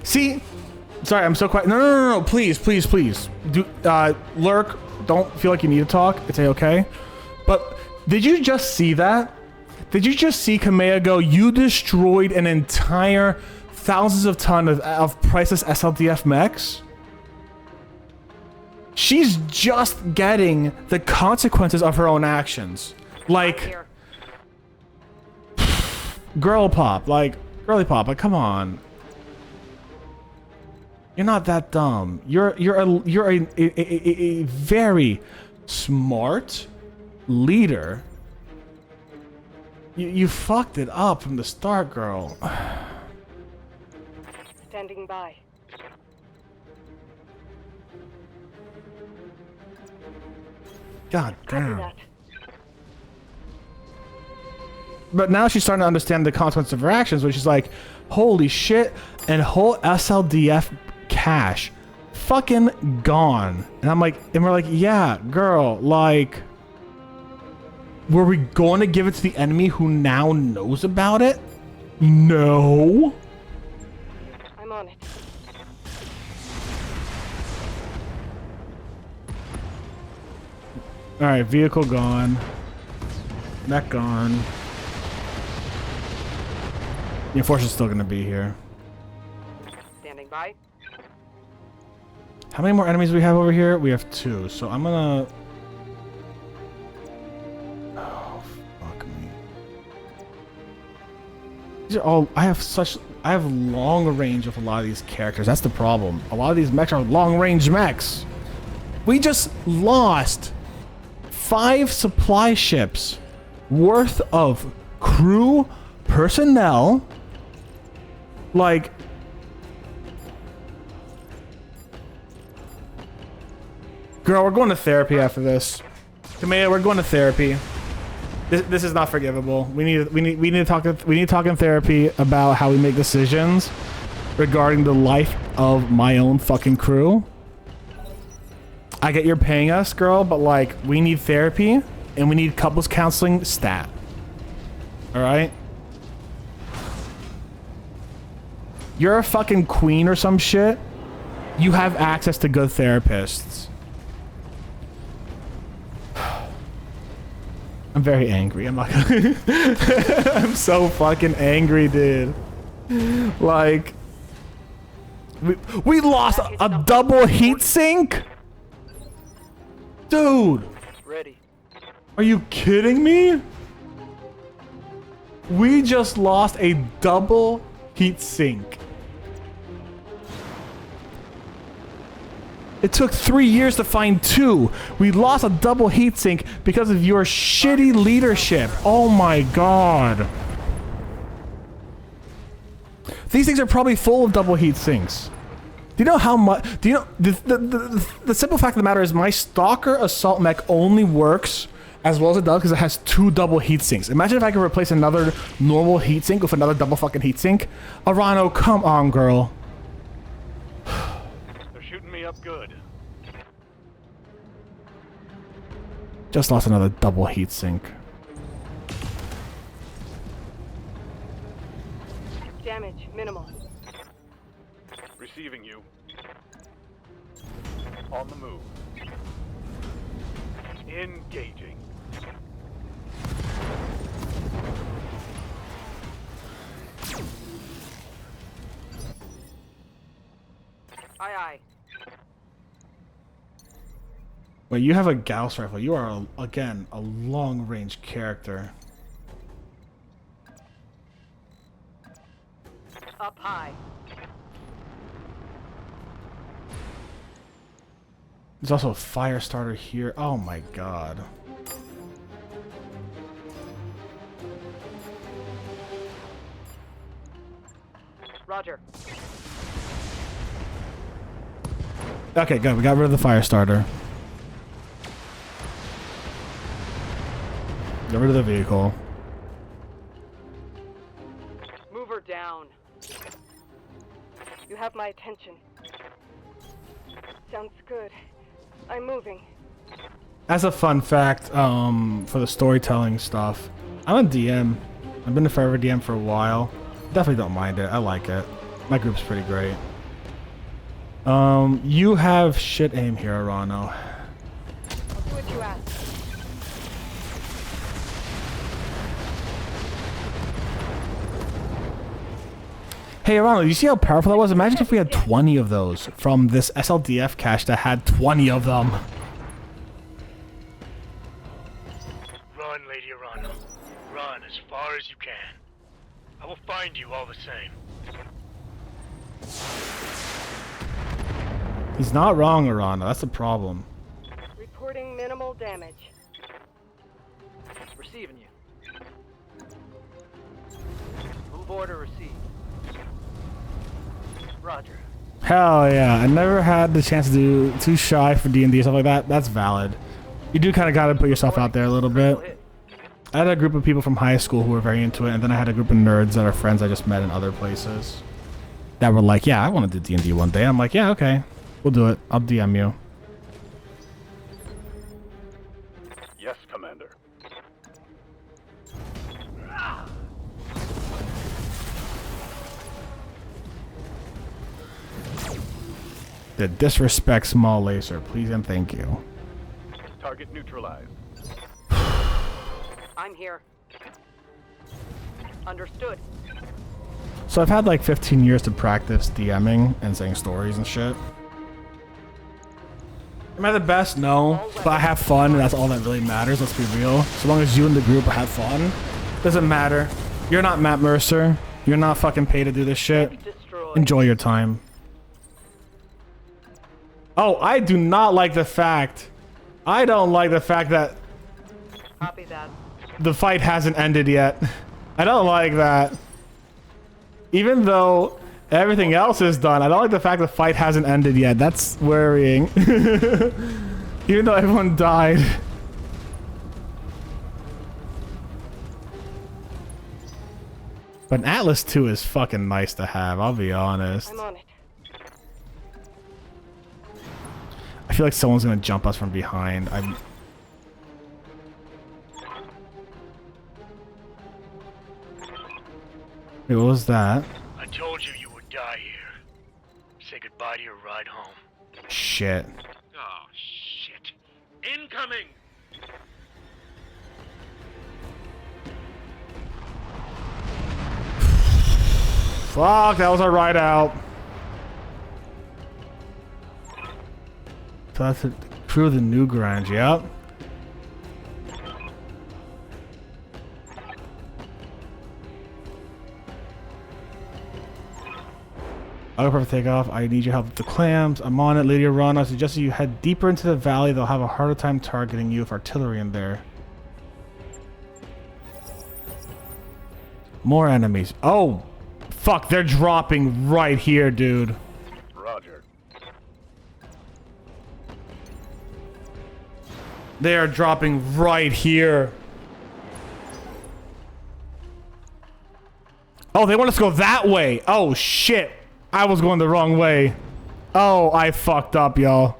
See? Sorry, I'm so quiet. No. Please. Do, lurk. Don't feel like you need to talk. It's A-okay. But did you just see that? Did you just see Kamea go, you destroyed an entire thousands of tons of priceless SLDF mechs? She's just getting the consequences of her own actions. Like, girly pop, like, come on. You're not that dumb. You're a very smart leader. You fucked it up from the start, girl. Standing by. God damn. That. But now she's starting to understand the consequences of her actions, which is like, holy shit, and whole SLDF cash fucking gone. And I'm like, and we're like, yeah, girl, like, Were we going to give it to the enemy who now knows about it? No. I'm on it. All right, vehicle gone. Mech gone. The Enforcer's still gonna be here. Standing by. How many more enemies do we have over here? We have 2, so I'm gonna... Oh, fuck me. These are all... I have long range with a lot of these characters. That's the problem. A lot of these mechs are long range mechs. We just lost 5 supply ships worth of crew personnel. Like... Girl, we're going to therapy after this. Kamea, we're going to therapy. This is not forgivable. We need to talk in therapy about how we make decisions regarding the life of my own fucking crew. I get you're paying us, girl, but like we need therapy and we need couples counseling stat. All right? You're a fucking queen or some shit. You have access to good therapists. I'm very angry. I'm not gonna... I'm so fucking angry, dude. Like... We lost a double heat sink? Dude! Ready. Are you kidding me? We just lost a double heat sink. It took 3 years to find 2. We lost a double heatsink because of your shitty leadership. Oh my god. These things are probably full of double heatsinks. Do you know how much? Do you know the simple fact of the matter is my Stalker Assault Mech only works as well as it does because it has 2 double heatsinks. Imagine if I could replace another normal heatsink with another double fucking heatsink. Arano, come on, girl. They're shooting me up good. Just lost another double heatsink. Damage minimal. Receiving you. On the move. Engaging. Aye aye. Wait, you have a Gauss rifle. You are, again, a long-range character. Up high. There's also a fire starter here. Oh my god. Roger. Okay, good. We got rid of the fire starter. Get rid of the vehicle. Move her down. You have my attention. Sounds good. I'm moving. As a fun fact, for the storytelling stuff, I'm a DM. I've been a forever DM for a while. Definitely don't mind it. I like it. My group's pretty great. You have shit aim here, Arano. I'll do what you ask. Hey, Arano, you see how powerful that was? Imagine if we had 20 of those from this SLDF cache that had 20 of them. Run, Lady Arana. Run as far as you can. I will find you all the same. He's not wrong, Arano. That's the problem. Reporting minimal damage. Receiving you. Move order received. Roger. Hell yeah. I never had the chance to do Too Shy for D&D, stuff like that. That's valid. You do kind of got to put yourself out there a little bit. I had a group of people from high school who were very into it, and then I had a group of nerds that are friends I just met in other places that were like, yeah, I want to do D&D one day. I'm like, yeah, okay. We'll do it. I'll DM you. Yes, Commander. The disrespect small laser. Please and thank you. Target neutralized. I'm here. Understood. So I've had like 15 years to practice DMing and saying stories and shit. Am I the best? No. But I have fun, and that's all that really matters, let's be real. So long as you and the group have fun, doesn't matter. You're not Matt Mercer. You're not fucking paid to do this shit. Enjoy your time. Oh, I do not like the fact... I don't like the fact that... Copy that. The fight hasn't ended yet. I don't like that. Even though everything else is done, I don't like the fact the fight hasn't ended yet. That's worrying. Even though everyone died. But an Atlas 2 is fucking nice to have, I'll be honest. I'm on it. I feel like someone's gonna jump us from behind. Wait, what was that? I told you you would die here. Say goodbye to your ride home. Shit. Oh, shit. Incoming! Fuck, that was our ride out. So that's the crew of the new garage, yep. I'll go for takeoff. I need your help with the clams. I'm on it, Lady Arana. I suggest you head deeper into the valley. They'll have a harder time targeting you with artillery in there. More enemies. Oh, fuck. They're dropping right here, dude. Roger. They are dropping right here. Oh, they want us to go that way. Oh, shit. I was going the wrong way. Oh, I fucked up, y'all.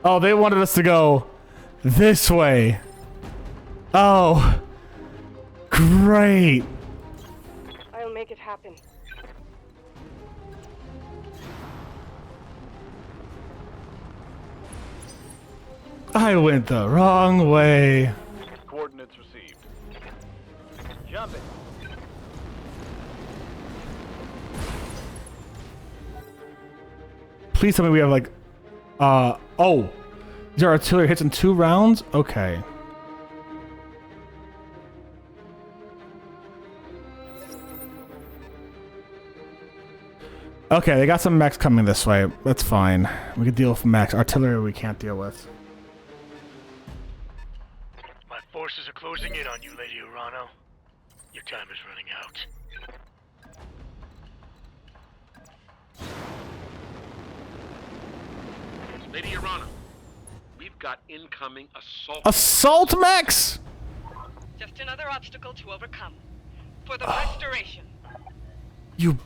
Oh, they wanted us to go this way. Oh. Great. I'll make it happen. I went the wrong way. Coordinates received. Jumping. Please tell me we have like, oh. These are artillery hits in 2 rounds? Okay. Okay, they got some mechs coming this way. That's fine. We can deal with mechs. Artillery we can't deal with. My forces are closing in on you, Lady Urano. Your time is running out. Lady Irana, we've got incoming assault. Assault mechs? Just another obstacle to overcome. For the restoration. You...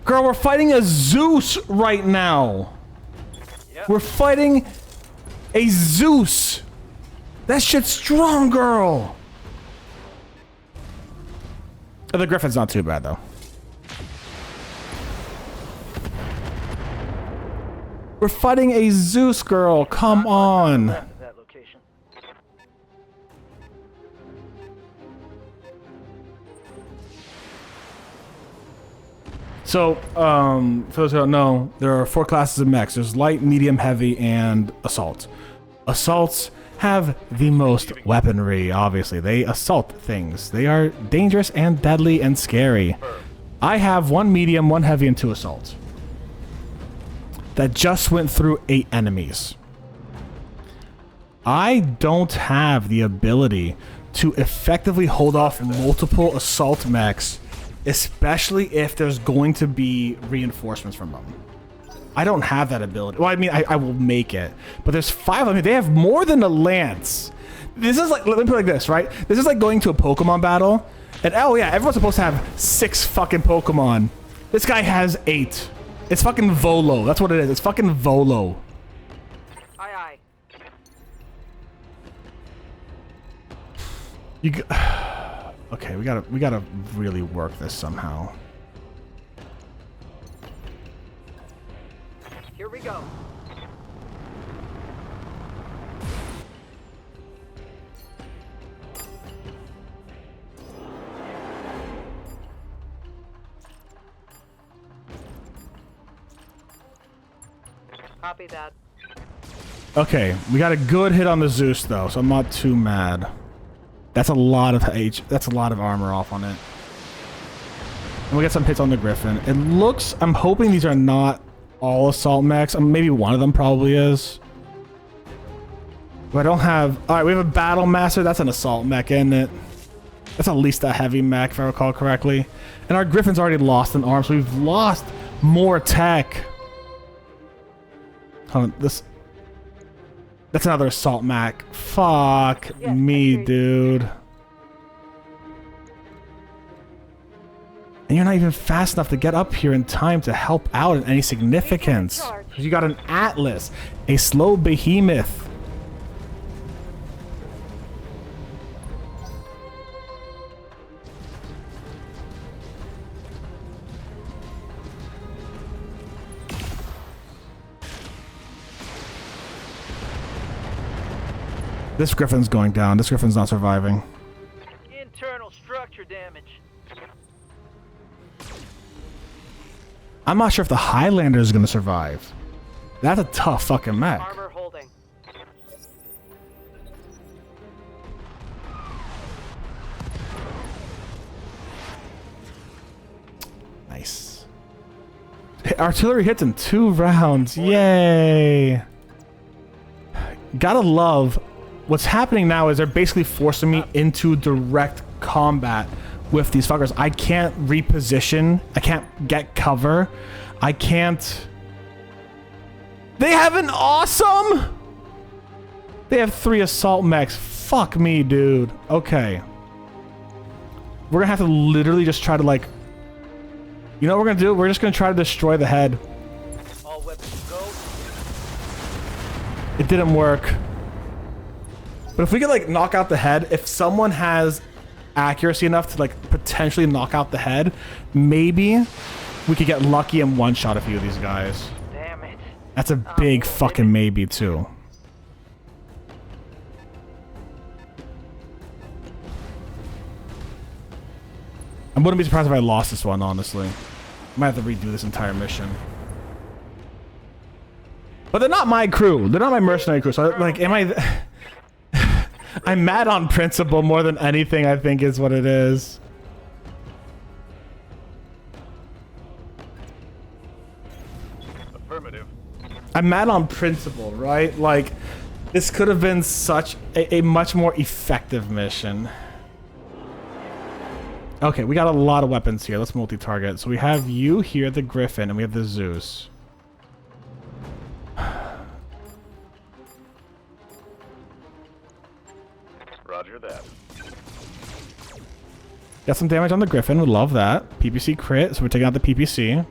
Girl, we're fighting a Zeus right now. Yep. We're fighting a Zeus. That shit's strong, girl. Oh, the Griffin's not too bad, though. We're fighting a Zeus, girl. Come on. That location. So, for those who don't know, there are 4 classes of mechs. There's light, medium, heavy, and assault. Assaults have the most weaponry, obviously. They assault things. They are dangerous and deadly and scary. I have 1 medium, 1 heavy, and 2 assaults. That just went through 8 enemies. I don't have the ability to effectively hold off multiple assault mechs, especially if there's going to be reinforcements from them. I don't have that ability. Well, I mean, I will make it, but there's 5 of them. They have more than a lance. This is like, let me put it like this, right? This is like going to a Pokemon battle, and oh yeah, everyone's supposed to have 6 fucking Pokemon. This guy has 8. It's fucking Volo. That's what it is. It's fucking Volo. Aye, aye. Okay, we gotta really work this somehow. Copy that. Okay, we got a good hit on the Zeus though, so I'm not too mad. That's a lot of that's a lot of armor off on it. And we got some hits on the Griffin. It looks, I'm hoping these are not all assault mechs. Maybe one of them probably is. But I don't have, all right, we have a Battle Master. That's an assault mech, isn't it? That's at least a heavy mech, if I recall correctly. And our Griffin's already lost an arm, so we've lost more tech. Hold on, that's another assault mech. Fuck me, dude. And you're not even fast enough to get up here in time to help out in any significance. Because you got an Atlas, a slow behemoth. This Griffin's going down. This Griffin's not surviving. Internal structure damage. I'm not sure if the Highlander is going to survive. That's a tough fucking mech. Armor holding. Nice. Artillery hits in 2 rounds. Yay. Gotta love what's happening now is they're basically forcing me into direct combat with these fuckers. I can't reposition. I can't get cover. I can't. They have an awesome. They have 3 assault mechs. Fuck me, dude. Okay. We're gonna have to literally just try to like. You know what we're gonna do? We're just gonna try to destroy the head. All weapons go. It didn't work. But if we could like knock out the head, if someone has accuracy enough to like potentially knock out the head, maybe we could get lucky and one-shot a few of these guys. Damn it. That's a big fucking maybe too. I wouldn't be surprised if I lost this one, honestly. I might have to redo this entire mission. But they're not my crew. They're not my mercenary crew. So like, am I... I'm mad on principle more than anything, I think is what it is. Affirmative. I'm mad on principle, right? Like, this could have been such a much more effective mission. Okay, we got a lot of weapons here. Let's multi-target. So we have you here, the Griffin, and we have the Zeus. Roger that. Got some damage on the Griffin. We love that. PPC crit, so we're taking out the PPC.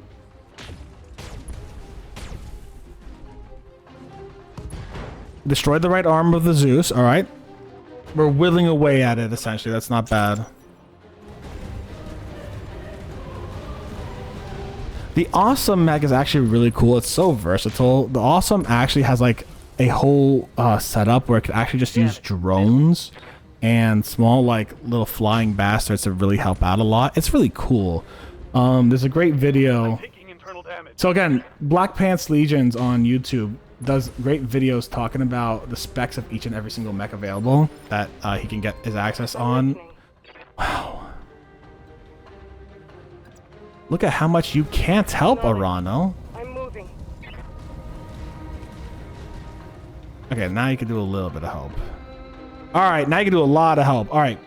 Destroyed the right arm of the Zeus. All right. We're whittling away at it, essentially. That's not bad. The Awesome mech is actually really cool. It's so versatile. The Awesome actually has like a whole setup where it could actually just use drones and small like little flying bastards to really help out a lot. It's really cool. There's a great video. So again, Black Pants Legions on YouTube does great videos talking about the specs of each and every single mech available that he can get his access on. Wow. Look at how much you can't help, Arano. I'm moving. Okay, now you can do a little bit of help. All right, now you can do a lot of help. All right.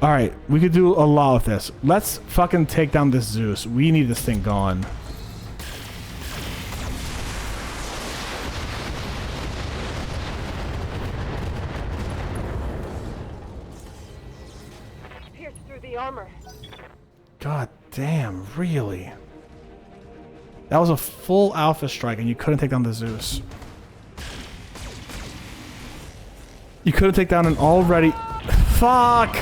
All right, we could do a lot with this. Let's fucking take down this Zeus. We need this thing gone. Pierced through the armor. God damn, really? That was a full alpha strike and you couldn't take down the Zeus. You couldn't take down an already... Fuck!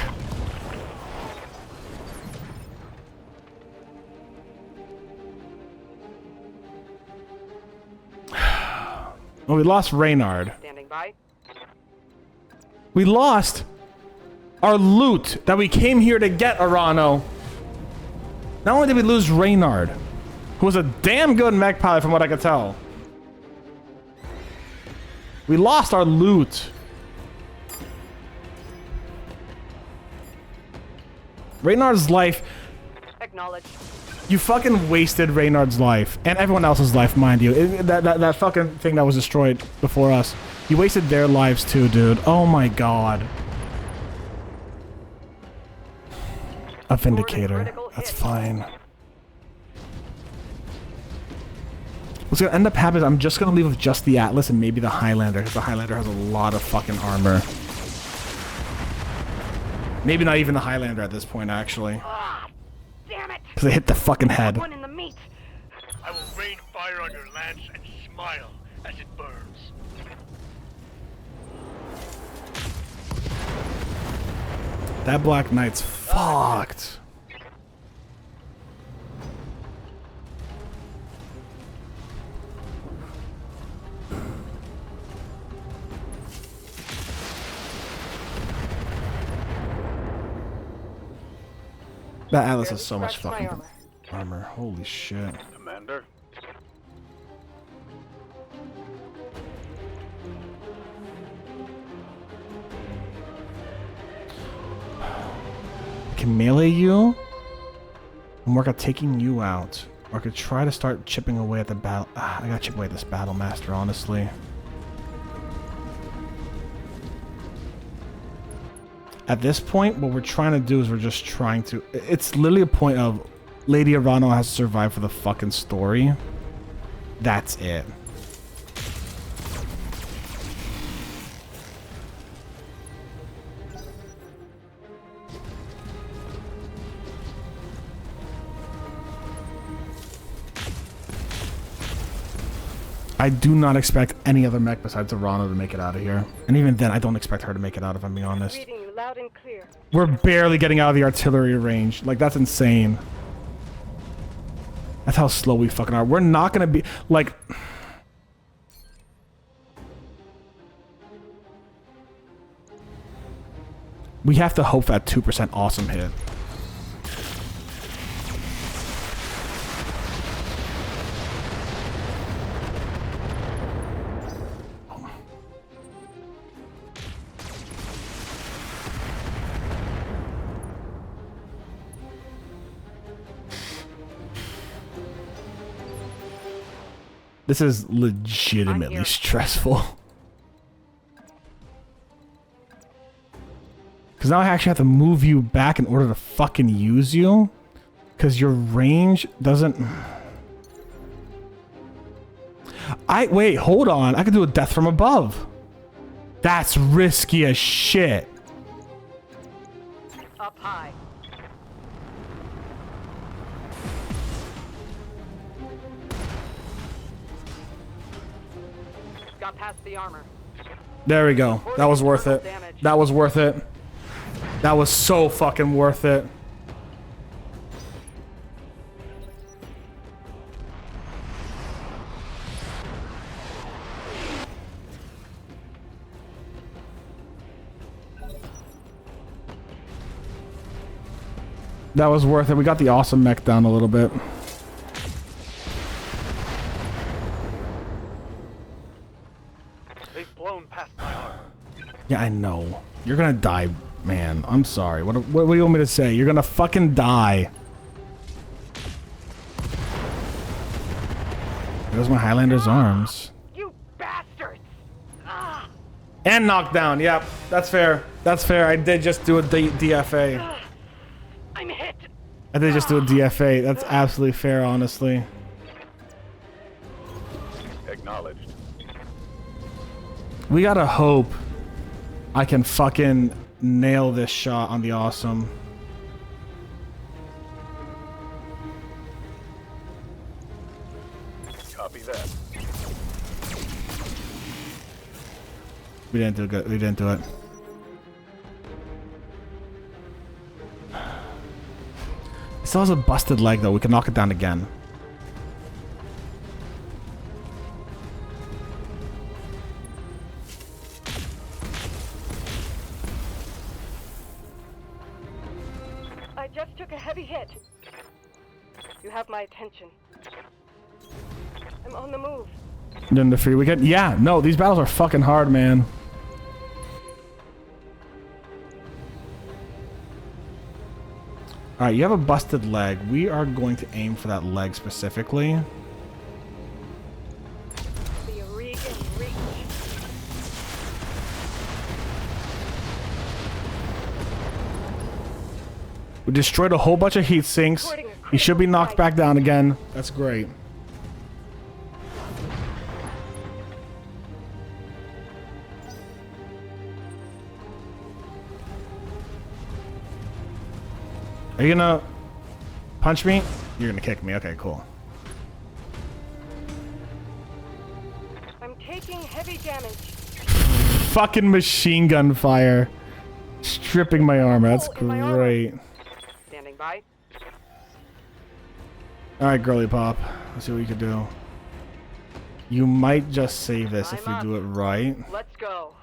Well, we lost Reynard. Standing by. We lost our loot that we came here to get, Arano. Not only did we lose Reynard, Who was a damn good mech pilot from what I could tell. We lost our loot. Reynard's life. Acknowledged. You fucking wasted Reynard's life. And everyone else's life, mind you. That fucking thing that was destroyed before us. You wasted their lives too, dude. Oh my god. A Vindicator. That's fine. What's gonna end up happening is I'm just gonna leave with just the Atlas and maybe the Highlander, because the Highlander has a lot of fucking armor. Maybe not even the Highlander at this point, actually. Damn it! Because they hit the fucking head. One in the meat. I will rain fire on your lance and smile as it burns. That Black Knight's fucked. That Atlas has so much fucking armor. Holy shit. Commander? I can melee you and work at taking you out. Or I could try to start chipping away at the battle. I gotta chip away at this Battle Master, honestly. At this point, what we're trying to do is we're just trying to... It's literally a point of Lady Arano has to survive for the fucking story. That's it. I do not expect any other mech besides Arano to make it out of here. And even then, I don't expect her to make it out, if I'm being honest. Reading you loud and clear. We're barely getting out of the artillery range. Like, that's insane. That's how slow we fucking are. We're not gonna be, like... We have to hope for that 2% awesome hit. This is legitimately stressful. Because now I actually have to move you back in order to fucking use you. Because your range doesn't... Wait, hold on. I could do a death from above. That's risky as shit. Up high. Got past the armor. There we go. That was worth it. That was worth it. That was so fucking worth it. That was worth it. We got the awesome mech down a little bit. They've blown past my armor. Yeah, I know. You're gonna die, man. I'm sorry. What do you want me to say? You're gonna fucking die. There's my Highlander's arms. You bastards! And knocked down. Yep, that's fair. That's fair. I did just do a DFA. I'm hit. I did just do a DFA. That's absolutely fair, honestly. Acknowledged. We gotta hope I can fucking nail this shot on the awesome. Copy that. We didn't do good. We didn't do it. It still has a busted leg though. We can knock it down again. I just took a heavy hit. You have my attention. I'm on the move. During the free weekend? Yeah, no, these battles are fucking hard, man. Alright, you have a busted leg. We are going to aim for that leg specifically. The Irregan reach. We destroyed a whole bunch of heat sinks. He should be knocked back down again. That's great. Are you gonna punch me? You're gonna kick me. Okay, cool. I'm taking heavy damage. Fucking machine gun fire. Stripping my armor. That's great. Standing by. Alright, girly pop. Let's see what you can do. You might just save this if we do it right. Let's go.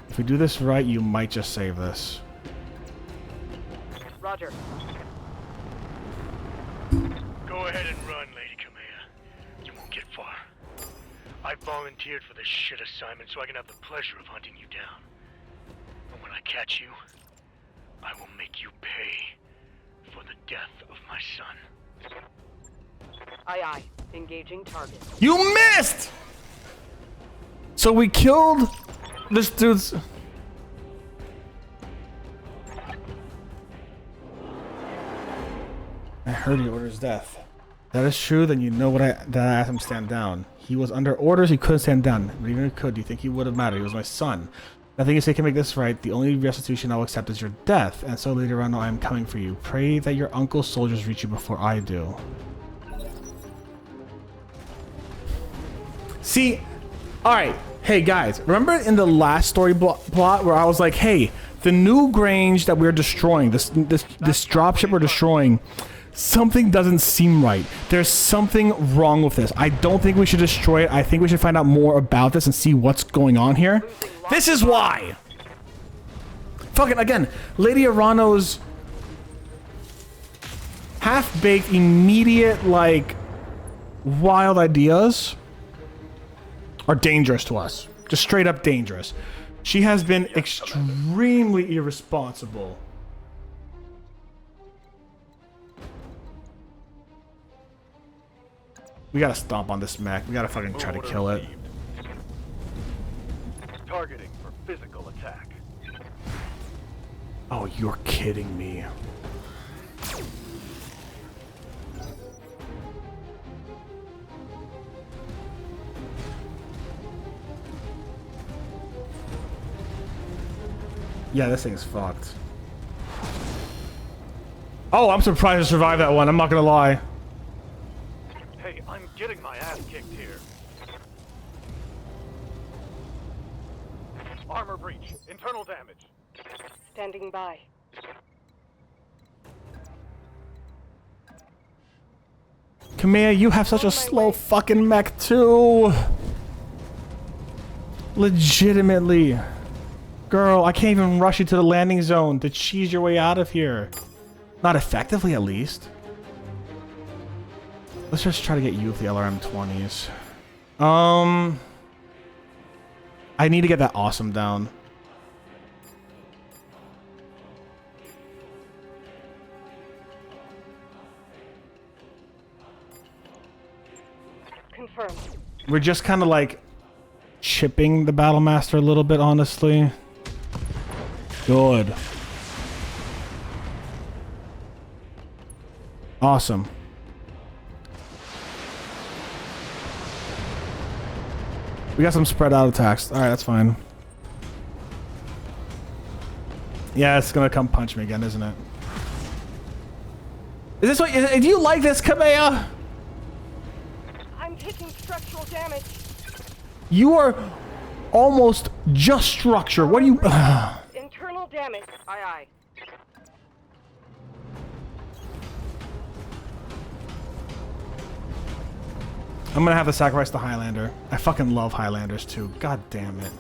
If we do this right, you might just save this. Roger. Go ahead and run, Lady Kamea. You won't get far. I volunteered for this shit assignment so I can have the pleasure of hunting you down. And when I catch you, I will make you pay for the death of my son. Aye aye. Engaging target. You missed! So we killed this dude's... I heard he orders death. That is true, then you know what that I asked him to stand down. He was under orders, he couldn't stand down. But even if he could, do you think he would have mattered? He was my son. Nothing you say can make this right. The only restitution I will accept is your death. And so later on, I am coming for you. Pray that your uncle's soldiers reach you before I do. See, alright, hey guys, remember in the last story plot where I was like, hey, the new Grange that we're destroying, this dropship we're destroying, something doesn't seem right. There's something wrong with this. I don't think we should destroy it. I think we should find out more about this and see what's going on here. This is why! Fucking, again, Lady Arano's half-baked, immediate, like, wild ideas are dangerous to us. Just straight up dangerous. She has been extremely irresponsible. We gotta stomp on this mech. We gotta fucking try to kill it. Targeting for physical attack. Oh, you're kidding me. Yeah, this thing's fucked. Oh, I'm surprised to survive that one. I'm not gonna lie. Hey, I'm getting my ass kicked here. Armor breach. Internal damage. Standing by. Kamea, you have such a slow fucking mech too. Legitimately. Girl, I can't even rush you to the landing zone to cheese your way out of here. Not effectively, at least. Let's just try to get you with the LRM-20s. I need to get that awesome down. Confirmed. We're just kind of like chipping the Battlemaster a little bit, honestly. Good. Awesome. We got some spread out attacks. Alright, that's fine. Yeah, it's gonna come punch me again, isn't it? Is this what... Do you like this, Kamea? I'm taking structural damage. You are almost just structure. What do you... Internal damage. Aye aye. I'm gonna have to sacrifice the Highlander. I fucking love Highlanders too. God damn it.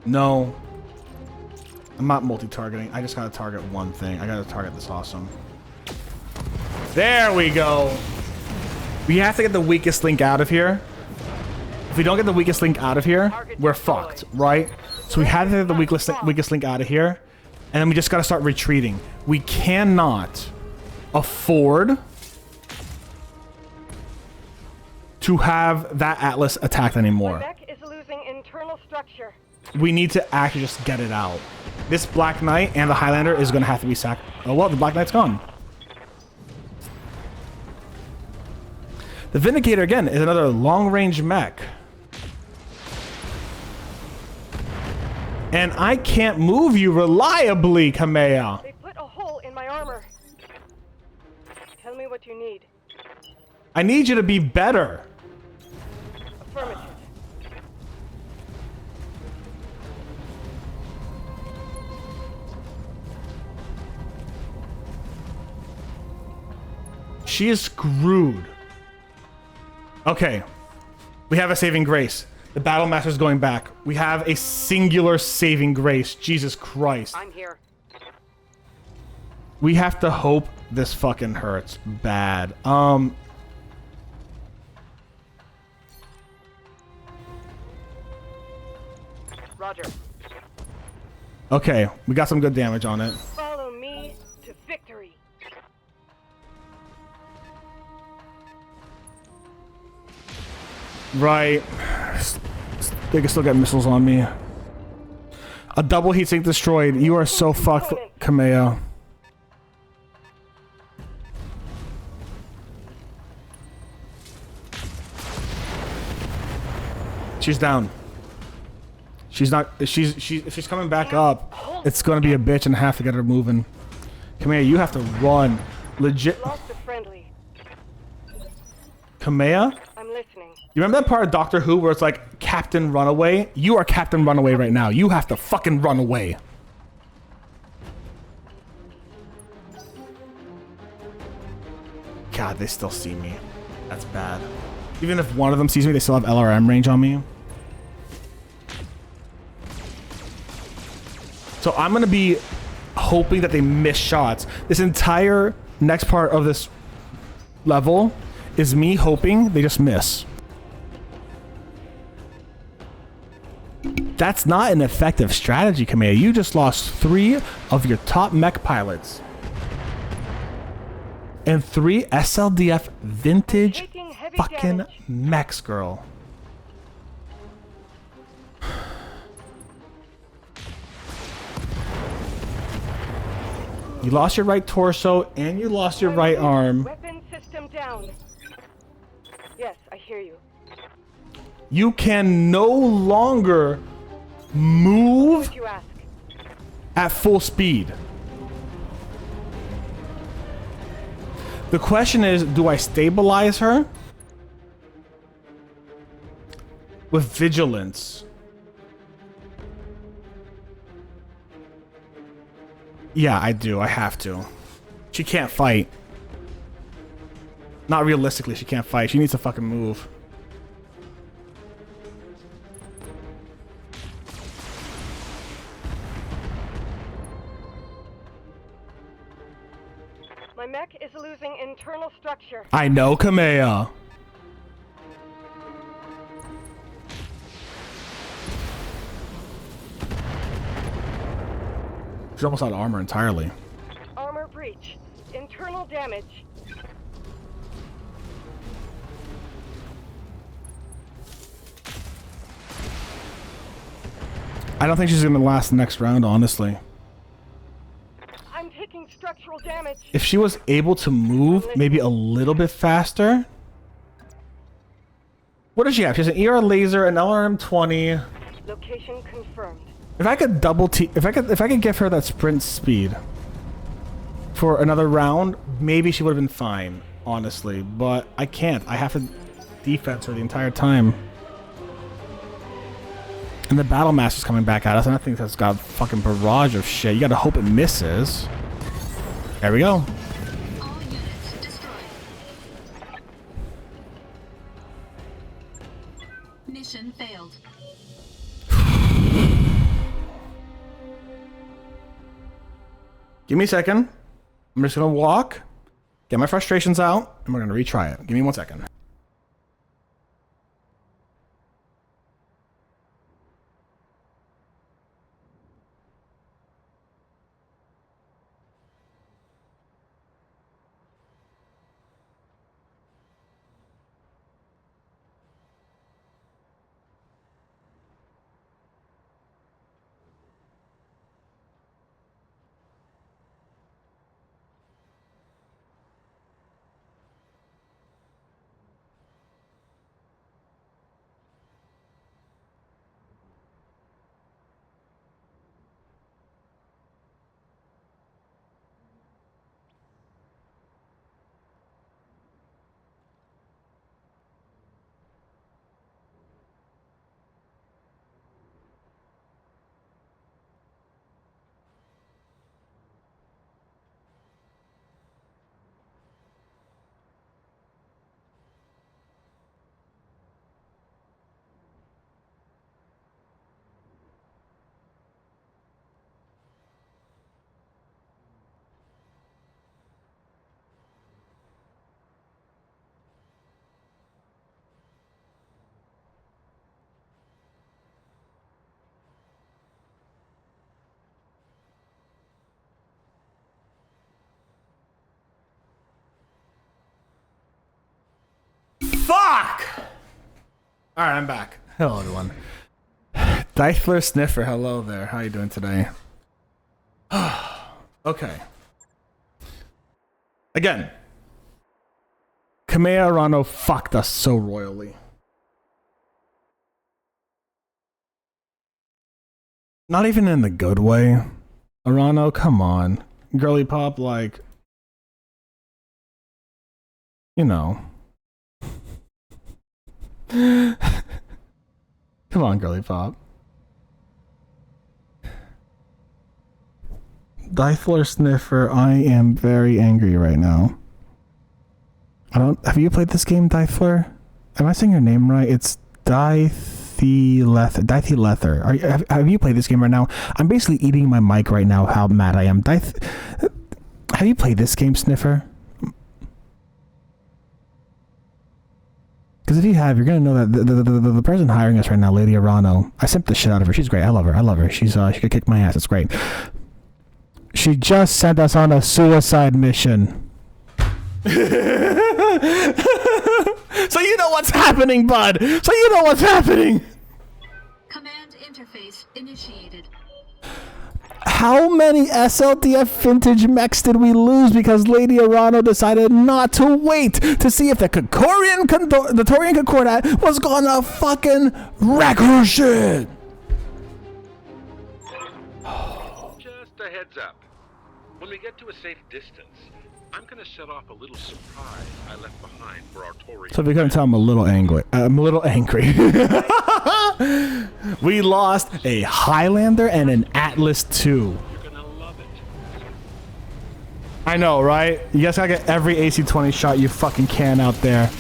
No. I'm not multi-targeting. I just gotta target one thing. I gotta target this awesome. There we go. We have to get the weakest link out of here. If we don't get the weakest link out of here, we're fucked, right? So we have to get the weakest link out of here. And then we just gotta start retreating. We cannot afford to have that Atlas attacked anymore. Mech is losing internal structure. We need to actually just get it out. This Black Knight and the Highlander is gonna have to be sacked. Oh well, the Black Knight's gone. The Vindicator, again, is another long-range mech. And I can't move you reliably, Kamea. They put a hole in my armor. Tell me what you need. I need you to be better. Affirmative. She is screwed. Okay. We have a saving grace. The Battle Master's going back. We have a singular saving grace. Jesus Christ. I'm here. We have to hope this fucking hurts bad. Roger. Okay, we got some good damage on it. Follow me to victory. Right. They can still get missiles on me. A double heat sink destroyed. You are so fucked, Kamea. She's down. She's not. If she's coming back up, it's gonna be a bitch and have to get her moving. Kamea, you have to run. Legit. Lost a friendly. Kamea? I'm listening. You remember that part of Doctor Who where it's like Captain Runaway? You are Captain Runaway right now. You have to fucking run away. God, they still see me. That's bad. Even if one of them sees me, they still have LRM range on me. So I'm gonna be hoping that they miss shots. This entire next part of this level is me hoping they just miss. That's not an effective strategy, Kamea. You just lost 3 of your top mech pilots. And 3 SLDF vintage fucking mechs, girl. You lost your right torso and you lost your right arm. Weapon system down. Yes, I hear you. You can no longer move What you ask? at full speed. The question is, do I stabilize her with vigilance? Yeah, I do. I have to. She can't fight. Not realistically, she can't fight. She needs to fucking move. My mech is losing internal structure. I know, Kamea. She's almost out of armor entirely. Armor breach. Internal damage. I don't think she's gonna last the next round, honestly. I'm taking structural damage. If she was able to move maybe a little bit faster. What does she have? She has an ER laser, an LRM-20. Location confirmed. If I could if I could give her that sprint speed for another round, maybe she would have been fine, honestly. But I can't. I have to defense her the entire time. And the Battle Master's coming back at us, and I think that's got a fucking barrage of shit. You gotta hope it misses. There we go. All units destroyed. Mission failed. Give me a second. I'm just gonna walk, get my frustrations out, and we're gonna retry it. Give me 1 second. Fuck! Alright, I'm back. Hello, everyone. Dithler Sniffer, hello there. How you doing today? Okay. Again. Kamea Arano fucked us so royally. Not even in the good way. Arano, come on. Girly pop, like... You know... Come on, girly pop. Dithler Sniffer, I am very angry right now. Have you played this game, Dithler? Am I saying your name right? It's Dithylether. Have you played this game right now? I'm basically eating my mic right now, how mad I am. Have you played this game, Sniffer? Because if you have, you're gonna know that the person hiring us right now, Lady Arano, I simped the shit out of her. She's great. I love her. She's she could kick my ass. It's great. She just sent us on a suicide mission. So you know what's happening, bud. So you know what's happening. Command interface initiated. How many SLDF vintage mechs did we lose because Lady Arano decided not to wait to see if the Torian Concordat was gonna fucking wreck her shit? Just a heads up. When we get to a safe distance, I'm gonna set off a little surprise I left behind for our Torian. So if you couldn't tell, I'm a little angry. We lost a Highlander and an Atlas 2. You're gonna love it. I know, right? You guys gotta get every AC-20 shot you fucking can out there.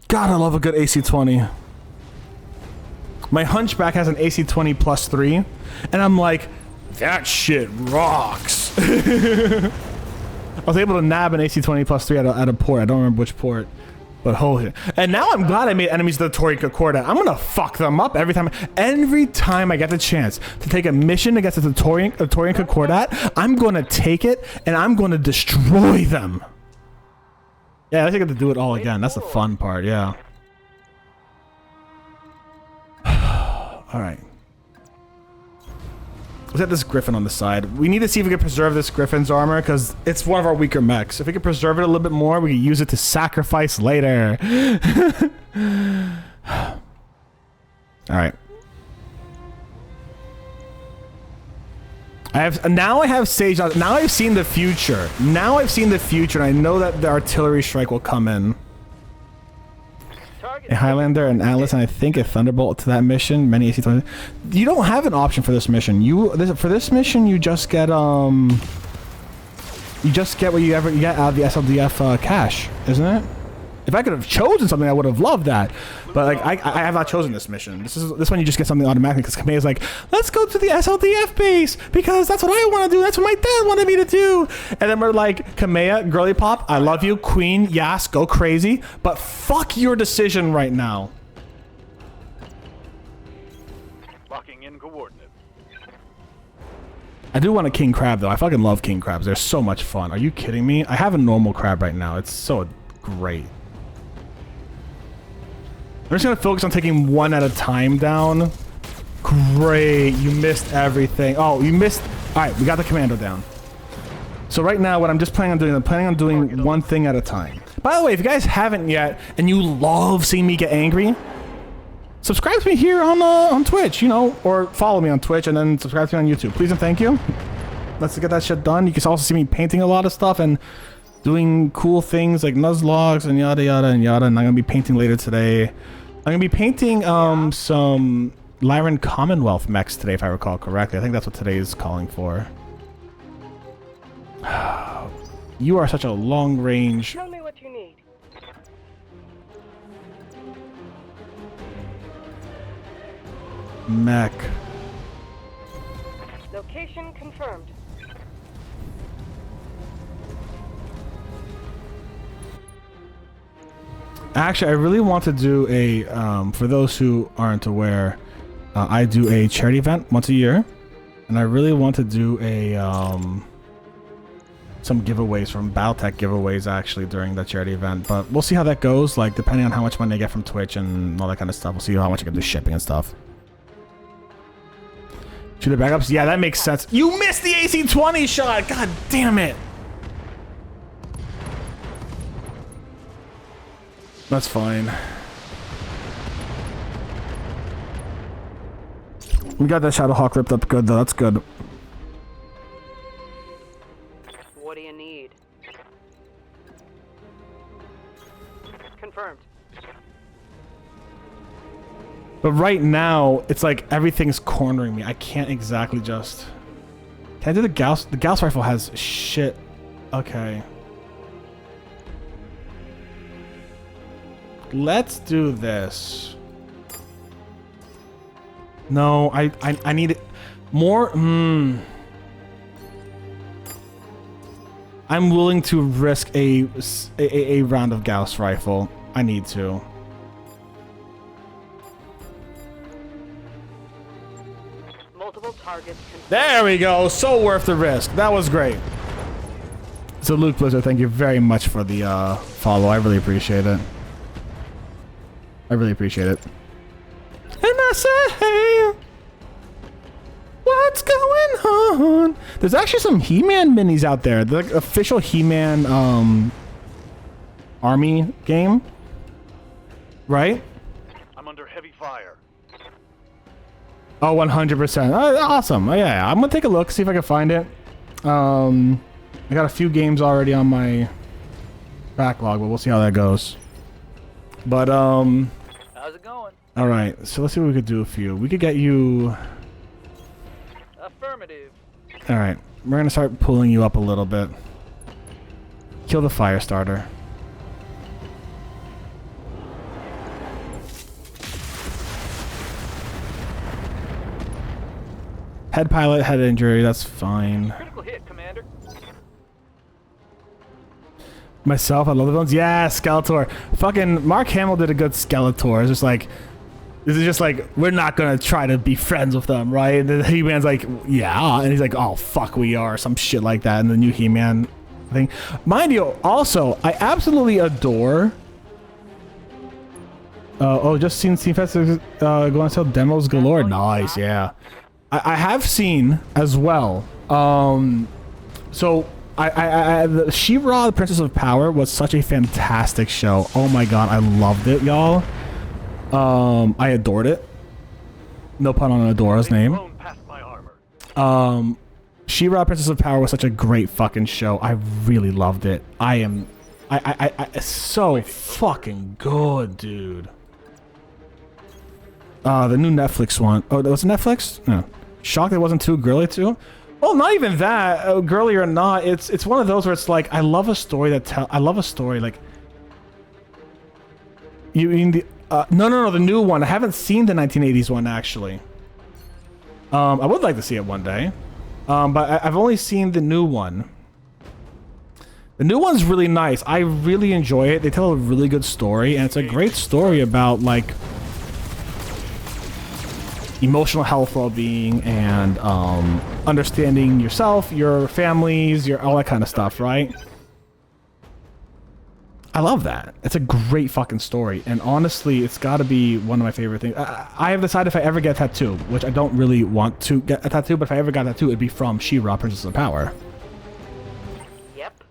God, I love a good AC-20. My Hunchback has an AC-20 +3, and I'm like, that shit rocks. I was able to nab an AC-20 +3 at a port. I don't remember which port, but holy. And now I'm glad I made enemies to the Torian Concordat. I'm gonna fuck them up every time. Every time I get the chance to take a mission against the Torian Concordat, I'm gonna take it and I'm gonna destroy them. Yeah, I think I get to do it all again. That's the fun part, yeah. Alright. Let's get this Griffin on the side. We need to see if we can preserve this Griffin's armor, because it's one of our weaker mechs. If we can preserve it a little bit more, we can use it to sacrifice later. Alright. Now I have Sage. Now I've seen the future. Now I've seen the future, and I know that the artillery strike will come in. A Highlander, an Atlas, and I think a Thunderbolt to that mission. Many AC-20. You don't have an option for this mission. For this mission, you just get what you get out of the SLDF cache, isn't it? If I could have chosen something, I would have loved that. But like, I have not chosen this mission. This one you just get something automatically because Kamea is like, let's go to the SLDF base because that's what I want to do. That's what my dad wanted me to do. And then we're like, Kamea, girly pop, I love you, queen, yes, go crazy, but fuck your decision right now. Locking in coordinates. I do want a king crab though. I fucking love king crabs. They're so much fun. Are you kidding me? I have a normal crab right now. It's so great. I'm just gonna focus on taking one at a time down. Great, you missed everything. Oh, you missed. All right, we got the commando down. So right now, what I'm just planning on doing one thing at a time. By the way, if you guys haven't yet, and you love seeing me get angry, subscribe to me here on Twitch, you know, or follow me on Twitch and then subscribe to me on YouTube. Please and thank you. Let's get that shit done. You can also see me painting a lot of stuff and doing cool things like Nuzlogs and yada yada and yada. And I'm gonna be painting later today. I'm gonna be painting some Lyran Commonwealth mechs today, if I recall correctly. I think that's what today is calling for. You are such a long range. Tell me what you need. Mech. Location confirmed. Actually, I really want to do a, for those who aren't aware, I do a charity event once a year. And I really want to do a, some giveaways from BattleTech giveaways actually during the charity event. But we'll see how that goes, like depending on how much money I get from Twitch and all that kind of stuff. We'll see how much I can do shipping and stuff. Shoot the backups? Yeah, that makes sense. You missed the AC-20 shot! God damn it! That's fine. We got that Shadowhawk ripped up good though, that's good. What do you need? Confirmed. But right now, it's like everything's cornering me. I can't exactly just... Can I do the Gauss? The Gauss rifle has shit. Okay. Let's do this. No, I need it more. I'm willing to risk a round of Gauss rifle. I need to. Multiple targets. There we go. So worth the risk. That was great. So Luke Blizzard, thank you very much for the follow. I really appreciate it. I really appreciate it. And I say, what's going on? There's actually some He-Man minis out there. The like, official He-Man army game, right? I'm under heavy fire. Oh, 100%. Awesome. Oh, yeah, I'm gonna take a look, see if I can find it. I got a few games already on my backlog, but we'll see how that goes. But How's it going? all right, so let's see what we could do for you. We could get you. Affirmative. All right, we're gonna start pulling you up a little bit. Kill the fire starter. Head pilot, head injury, that's fine. Critical hit, Commander. Myself, I love the villains. Yeah, Skeletor. Fucking Mark Hamill did a good Skeletor. It's just like, this is just like, we're not gonna try to be friends with them, right? And then He-Man's like, yeah, and he's like, oh fuck, we are, some shit like that. And the new He-Man thing. Mind you, also, I absolutely adore. Oh, just seen Steam Fest going to sell demos galore. Nice, yeah. I have seen as well. So the She-Ra, the Princess of Power, was such a fantastic show. Oh my god, I loved it, y'all. I adored it. No pun on Adora's name. She-Ra, Princess of Power was such a great fucking show. I really loved it. It's so fucking good, dude. The new Netflix one. Oh, that was Netflix? No. Shocked it wasn't too girly too. Well, not even that, girly or not. It's one of those where it's like I love a story that I love a story like You mean the no, the new one. I haven't seen the 1980s one actually. I would like to see it one day. But I've only seen the new one. The new one's really nice. I really enjoy it. They tell a really good story, and it's a great story about like emotional health, well-being, and understanding yourself, your families, your all that kind of stuff, right? I love that. It's a great fucking story, and honestly, it's got to be one of my favorite things. I have decided if I ever get a tattoo, which I don't really want to get a tattoo, but if I ever got a tattoo, it'd be from She-Ra, Princess of Power. Yep.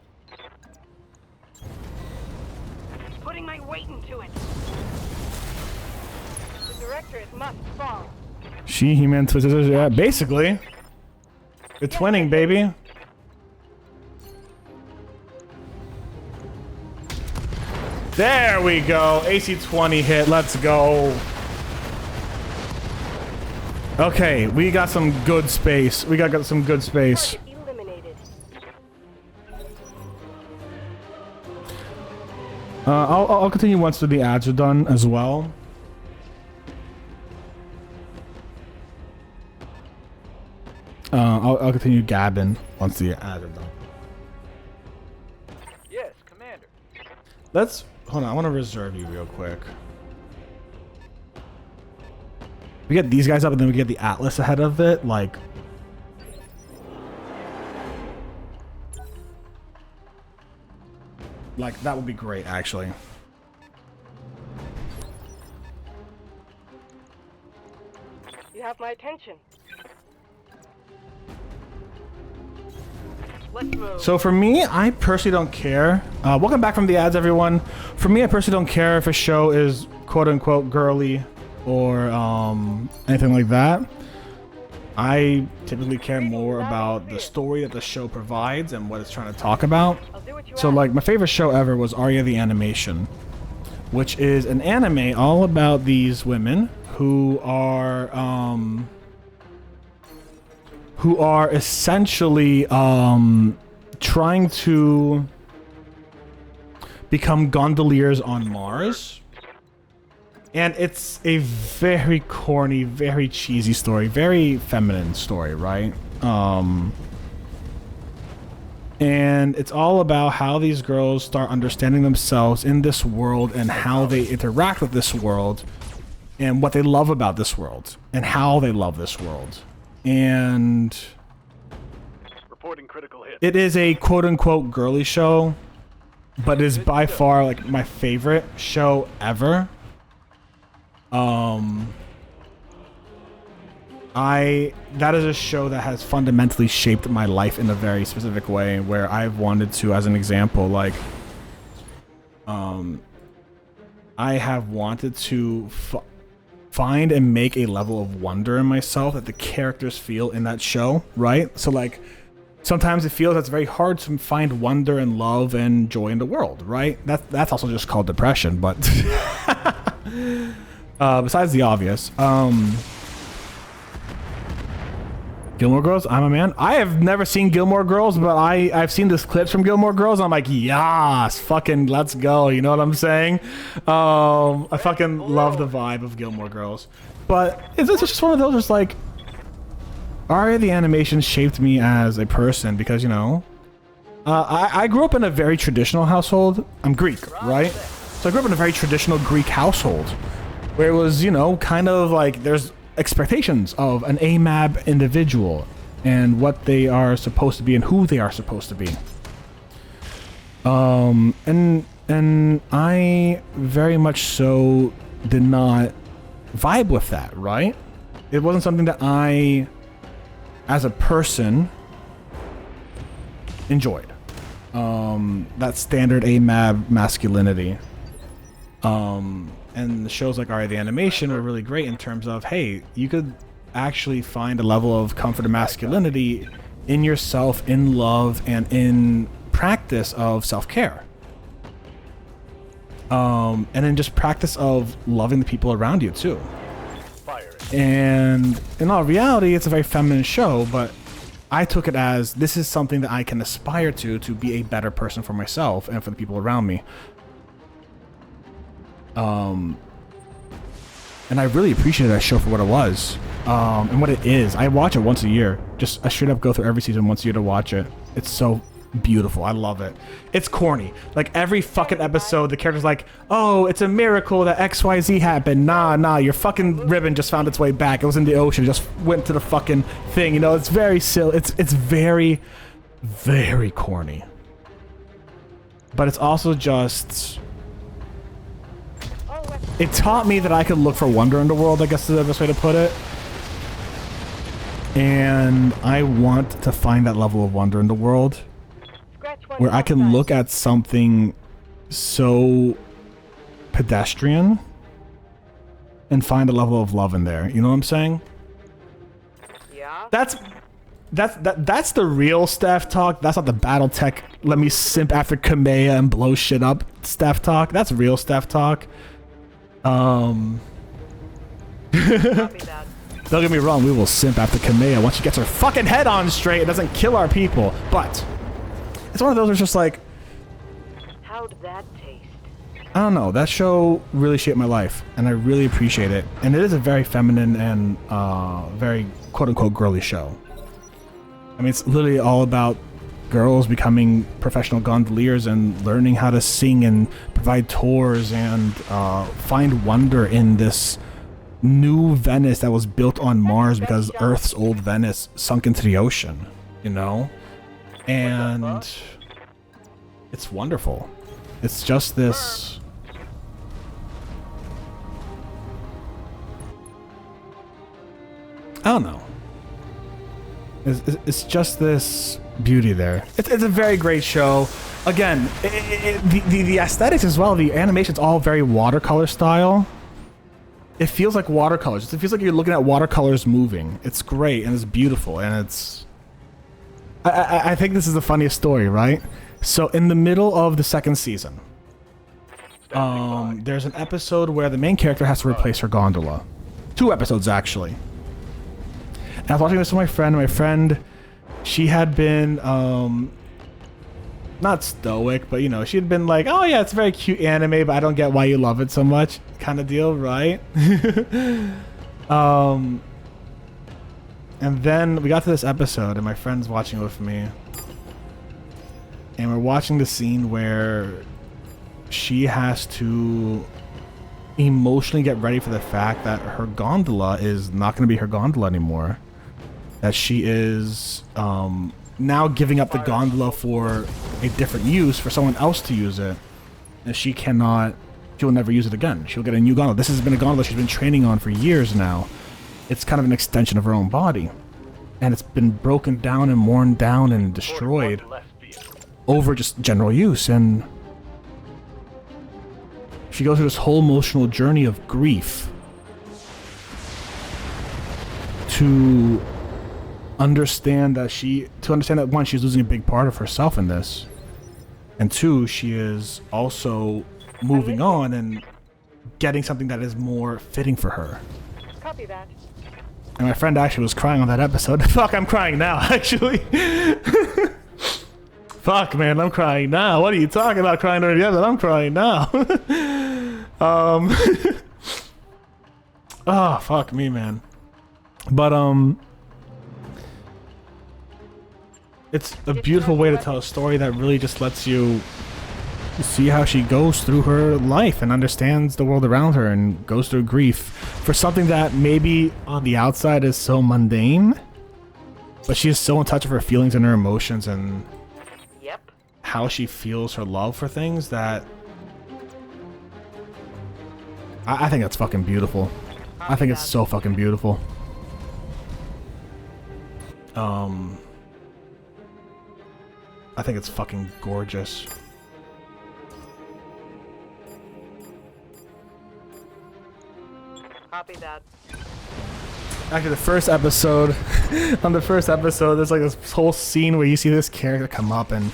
Putting my weight into it. The directors must fall. She, He-Man, yeah, basically. It's twinning, baby. There we go. AC-20 hit. Let's go. Okay, we got some good space. We got some good space. Eliminated. I'll continue once the ads are done as well. I'll continue gabbing once the ads are done. Yes, Commander. Let's hold on. I want to reserve you real quick. We get these guys up, and then we get the Atlas ahead of it. Like that would be great, actually. You have my attention. Let's move. So for me, I personally don't care. Welcome back from the ads, everyone. For me, I personally don't care if a show is quote-unquote girly or anything like that. I typically care more about the story that the show provides and what it's trying to talk about. I'll do what you So ask. like my favorite show ever was Arya the Animation, which is an anime all about these women who are essentially trying to become gondoliers on Mars. And it's a very corny, very cheesy story, very feminine story, right? And it's all about how these girls start understanding themselves in this world and how they interact with this world and what they love about this world and how they love this world. And Reporting critical hit. it is a quote-unquote girly show, but it is by far like my favorite show ever. That is a show that has fundamentally shaped my life in a very specific way, where I've wanted to, as an example, like I have wanted to find and make a level of wonder in myself that the characters feel in that show, right? So like sometimes it feels it's very hard to find wonder and love and joy in the world, right? That's also just called depression, but besides the obvious, Gilmore Girls, I'm a man. I have never seen Gilmore Girls, but I've seen this clips from Gilmore Girls. And I'm like, yes, fucking let's go. You know what I'm saying? I fucking love the vibe of Gilmore Girls. But it's just one of those, just like, Arya the Animation shaped me as a person because, you know, I grew up in a very traditional household. I'm Greek, right? So I grew up in a very traditional Greek household where it was, you know, kind of like there's expectations of an AMAB individual and what they are supposed to be and who they are supposed to be. And I very much so did not vibe with that, right? It wasn't something that I, as a person, enjoyed. That standard AMAB masculinity. And the shows like Arya the Animation were really great in terms of, hey, you could actually find a level of comfort and masculinity in yourself, in love, and in practice of self-care. And in just practice of loving the people around you, too. And in all reality, it's a very feminine show, but I took it as this is something that I can aspire to be a better person for myself and for the people around me. And I really appreciated that show for what it was, and what it is. I watch it once a year. Just I straight up go through every season once a year to watch it. It's so beautiful. I love it. It's corny. Like every fucking episode, the character's like, "Oh, it's a miracle that XYZ happened." Nah, your fucking ribbon just found its way back. It was in the ocean. It just went to the fucking thing. You know, it's very silly. It's very, very corny. But it's also just. It taught me that I could look for wonder in the world, I guess is the best way to put it. And I want to find that level of wonder in the world where I can look at something so pedestrian and find a level of love in there. You know what I'm saying? Yeah. That's the real staff talk. That's not the BattleTech let me simp after Kamea and blow shit up staff talk. That's real staff talk. Don't get me wrong, we will simp after Kamea once she gets her fucking head on straight. It doesn't kill our people, but it's one of those where it's just like, How did that taste? I don't know, that show really shaped my life and I really appreciate it. And it is a very feminine and very quote-unquote girly show. I mean, it's literally all about girls becoming professional gondoliers and learning how to sing and provide tours and find wonder in this new Venice that was built on Mars because Earth's old Venice sunk into the ocean, you know? And it's wonderful. It's just this... I don't know. It's just this beauty there. It's a very great show. Again, the aesthetics as well, the animation's all very watercolor style. It feels like watercolors. It feels like you're looking at watercolors moving. It's great and it's beautiful and it's... I think this is the funniest story, right? So in the middle of the second season, there's an episode where the main character has to replace her gondola. 2 episodes, actually. And I was watching this with my friend. My friend, she had been, not stoic, but you know, she had been like, "Oh yeah, it's a very cute anime, but I don't get why you love it so much," kind of deal, right? And then we got to this episode, and my friend's watching it with me, and we're watching the scene where she has to emotionally get ready for the fact that her gondola is not going to be her gondola anymore. That she is now giving up the gondola for a different use for someone else to use it. And she will never use it again. She'll get a new gondola. This has been a gondola she's been training on for years now. It's kind of an extension of her own body. And it's been broken down and worn down and destroyed over just general use. And she goes through this whole emotional journey of grief to understand that one, she's losing a big part of herself in this, and 2, she is also moving on and getting something that is more fitting for her. Copy that. And my friend actually was crying on that episode. Fuck, I'm crying now, actually. Fuck, man, I'm crying now. What are you talking about, crying during the episode? I'm crying now. Oh, fuck me, man. But, it's a beautiful way to tell a story that really just lets you see how she goes through her life and understands the world around her and goes through grief for something that maybe on the outside is so mundane, but she is so in touch with her feelings and her emotions and how she feels her love for things that I think that's fucking beautiful. I think it's so fucking beautiful. I think it's fucking gorgeous. Copy that. Actually, the first episode, on the first episode, there's like this whole scene where you see this character come up and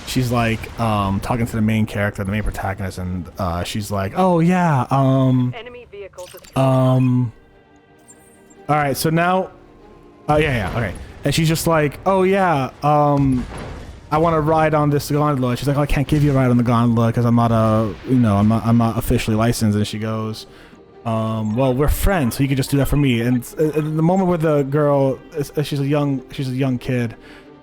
she's like talking to the main character, the main protagonist, and she's like, "Oh yeah, Enemy vehicle destroyed. all right, so now, yeah, okay." And she's just like, "Oh yeah, I want to ride on this gondola. She's like, oh, I can't give you a ride on the gondola because I'm not I'm not officially licensed. And she goes, well, we're friends, so you can just do that for me. And the moment where the girl, she's a young kid,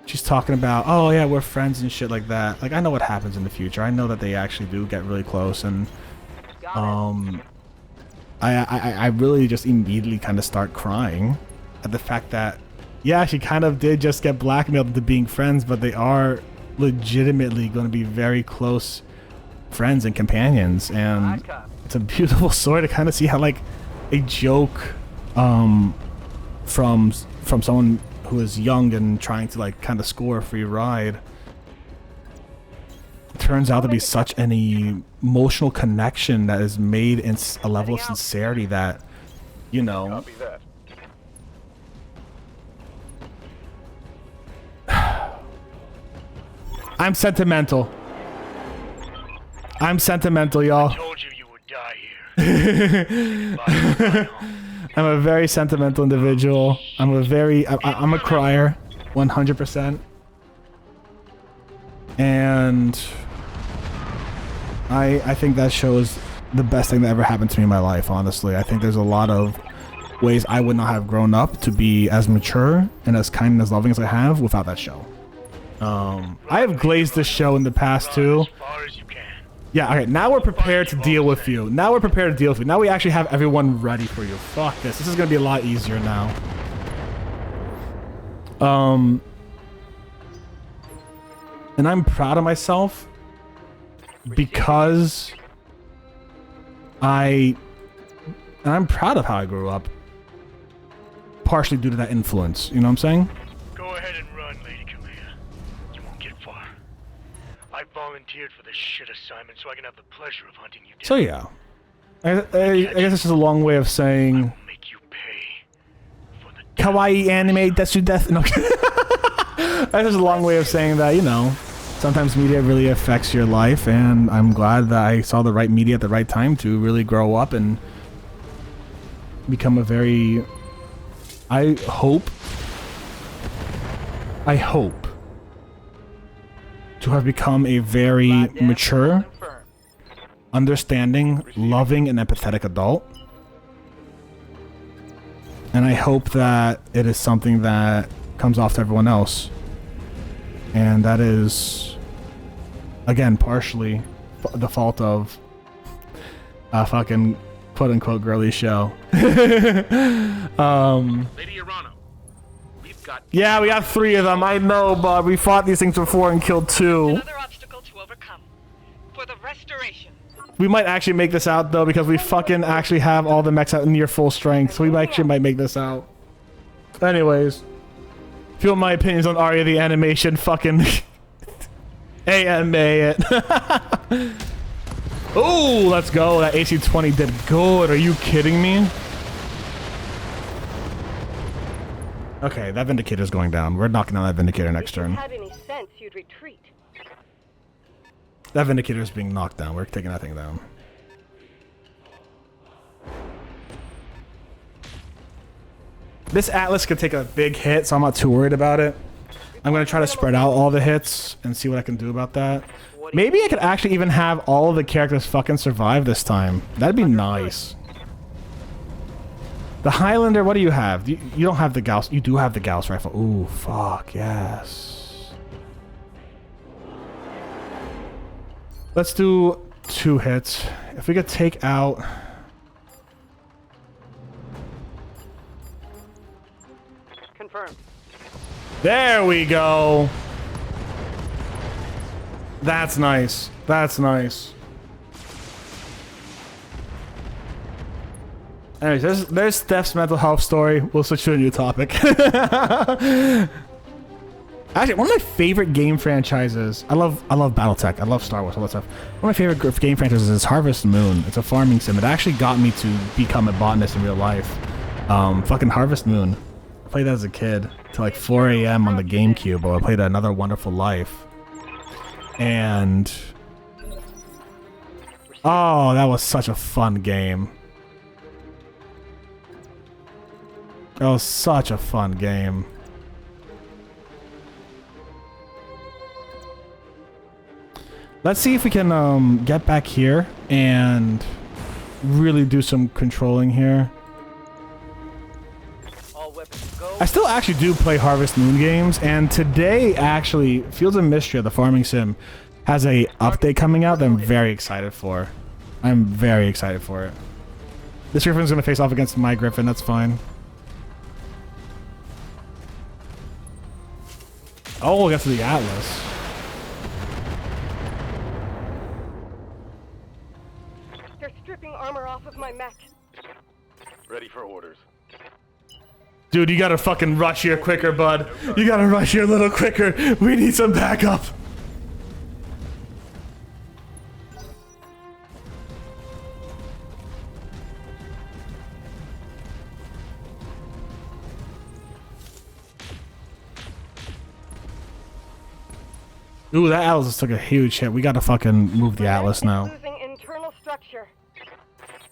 she's talking about, oh yeah, we're friends and shit like that. Like, I know what happens in the future. I know that they actually do get really close, and I really just immediately kind of start crying at the fact that, yeah, she kind of did just get blackmailed into being friends, but they are legitimately going to be very close friends and companions. And it's a beautiful story to kind of see how, like, a joke from someone who is young and trying to, like, kind of score a free ride turns out to be such an emotional connection that is made in a level of sincerity that, you know, Copy that. I'm sentimental. I'm sentimental, y'all. Told you you would die here. I'm a very sentimental individual. I'm a crier, 100%. And I think that shows the best thing that ever happened to me in my life, honestly. I think there's a lot of ways I would not have grown up to be as mature and as kind and as loving as I have without that show. I have glazed this show in the past too. Yeah, okay, now we're prepared to deal with you. Now we're prepared to deal with you. Now we actually have everyone ready for you. Fuck this. This is gonna be a lot easier now. And I'm proud of myself because I'm proud of how I grew up. Partially due to that influence, you know what I'm saying? Go ahead and run, Lady Kamea. You won't get far. I volunteered for this shit assignment so I can have the pleasure of hunting you down. So yeah. I guess this is a long way of saying Make you pay for the kawaii anime desu death. No. This is a long way of saying that, you know, sometimes media really affects your life, and I'm glad that I saw the right media at the right time to really grow up and become a very, I hope to have become a very mature, understanding, loving, and empathetic adult. And I hope that it is something that comes off to everyone else. And that is, again, partially the fault of a fucking quote-unquote girly show. Lady Arano, we've got... Yeah, we got 3 of them. I know, but we fought these things before and killed 2. Another obstacle to overcome. For the restoration. We might actually make this out, though, because we fucking actually have all the mechs at near full strength, so we actually might make this out. Anyways. If you want my opinions on Arya the animation, fucking AMA it. Oh, let's go. That AC-20 did good. Are you kidding me? Okay, that Vindicator's going down. We're knocking down that Vindicator next turn. If you had any sense, you'd retreat. That Vindicator's being knocked down. We're taking that thing down. This Atlas could take a big hit, so I'm not too worried about it. I'm going to try to spread out all the hits and see what I can do about that. Maybe I could actually even have all of the characters fucking survive this time. That'd be nice. The Highlander, what do you have? You don't have the Gauss. You do have the Gauss rifle. Ooh, fuck, yes. Let's do 2 hits. If we could take out... Confirmed. There we go. That's nice. That's nice. Anyways, there's Steph's mental health story. We'll switch to a new topic. Actually, one of my favorite game franchises. I love BattleTech. I love Star Wars, all that stuff. One of my favorite game franchises is Harvest Moon. It's a farming sim. It actually got me to become a botanist in real life. Fucking Harvest Moon. I played that as a kid till like 4 a.m. on the GameCube while I played Another Wonderful Life. And oh, that was such a fun game. That was such a fun game. Let's see if we can get back here and really do some controlling here. All weapons go. I still actually do play Harvest Moon games, and today actually Fields of Mystery, the farming sim, has a update coming out that I'm very excited for. I'm very excited for it. This Griffin's gonna face off against my Griffin, that's fine. Oh, we'll get to the Atlas. They're stripping armor off of my mech. Ready for orders. Dude, you gotta fucking rush here quicker, bud. You gotta rush here a little quicker. We need some backup. Ooh, that Atlas just took a huge hit. We gotta fucking move the Atlas now. Losing internal structure.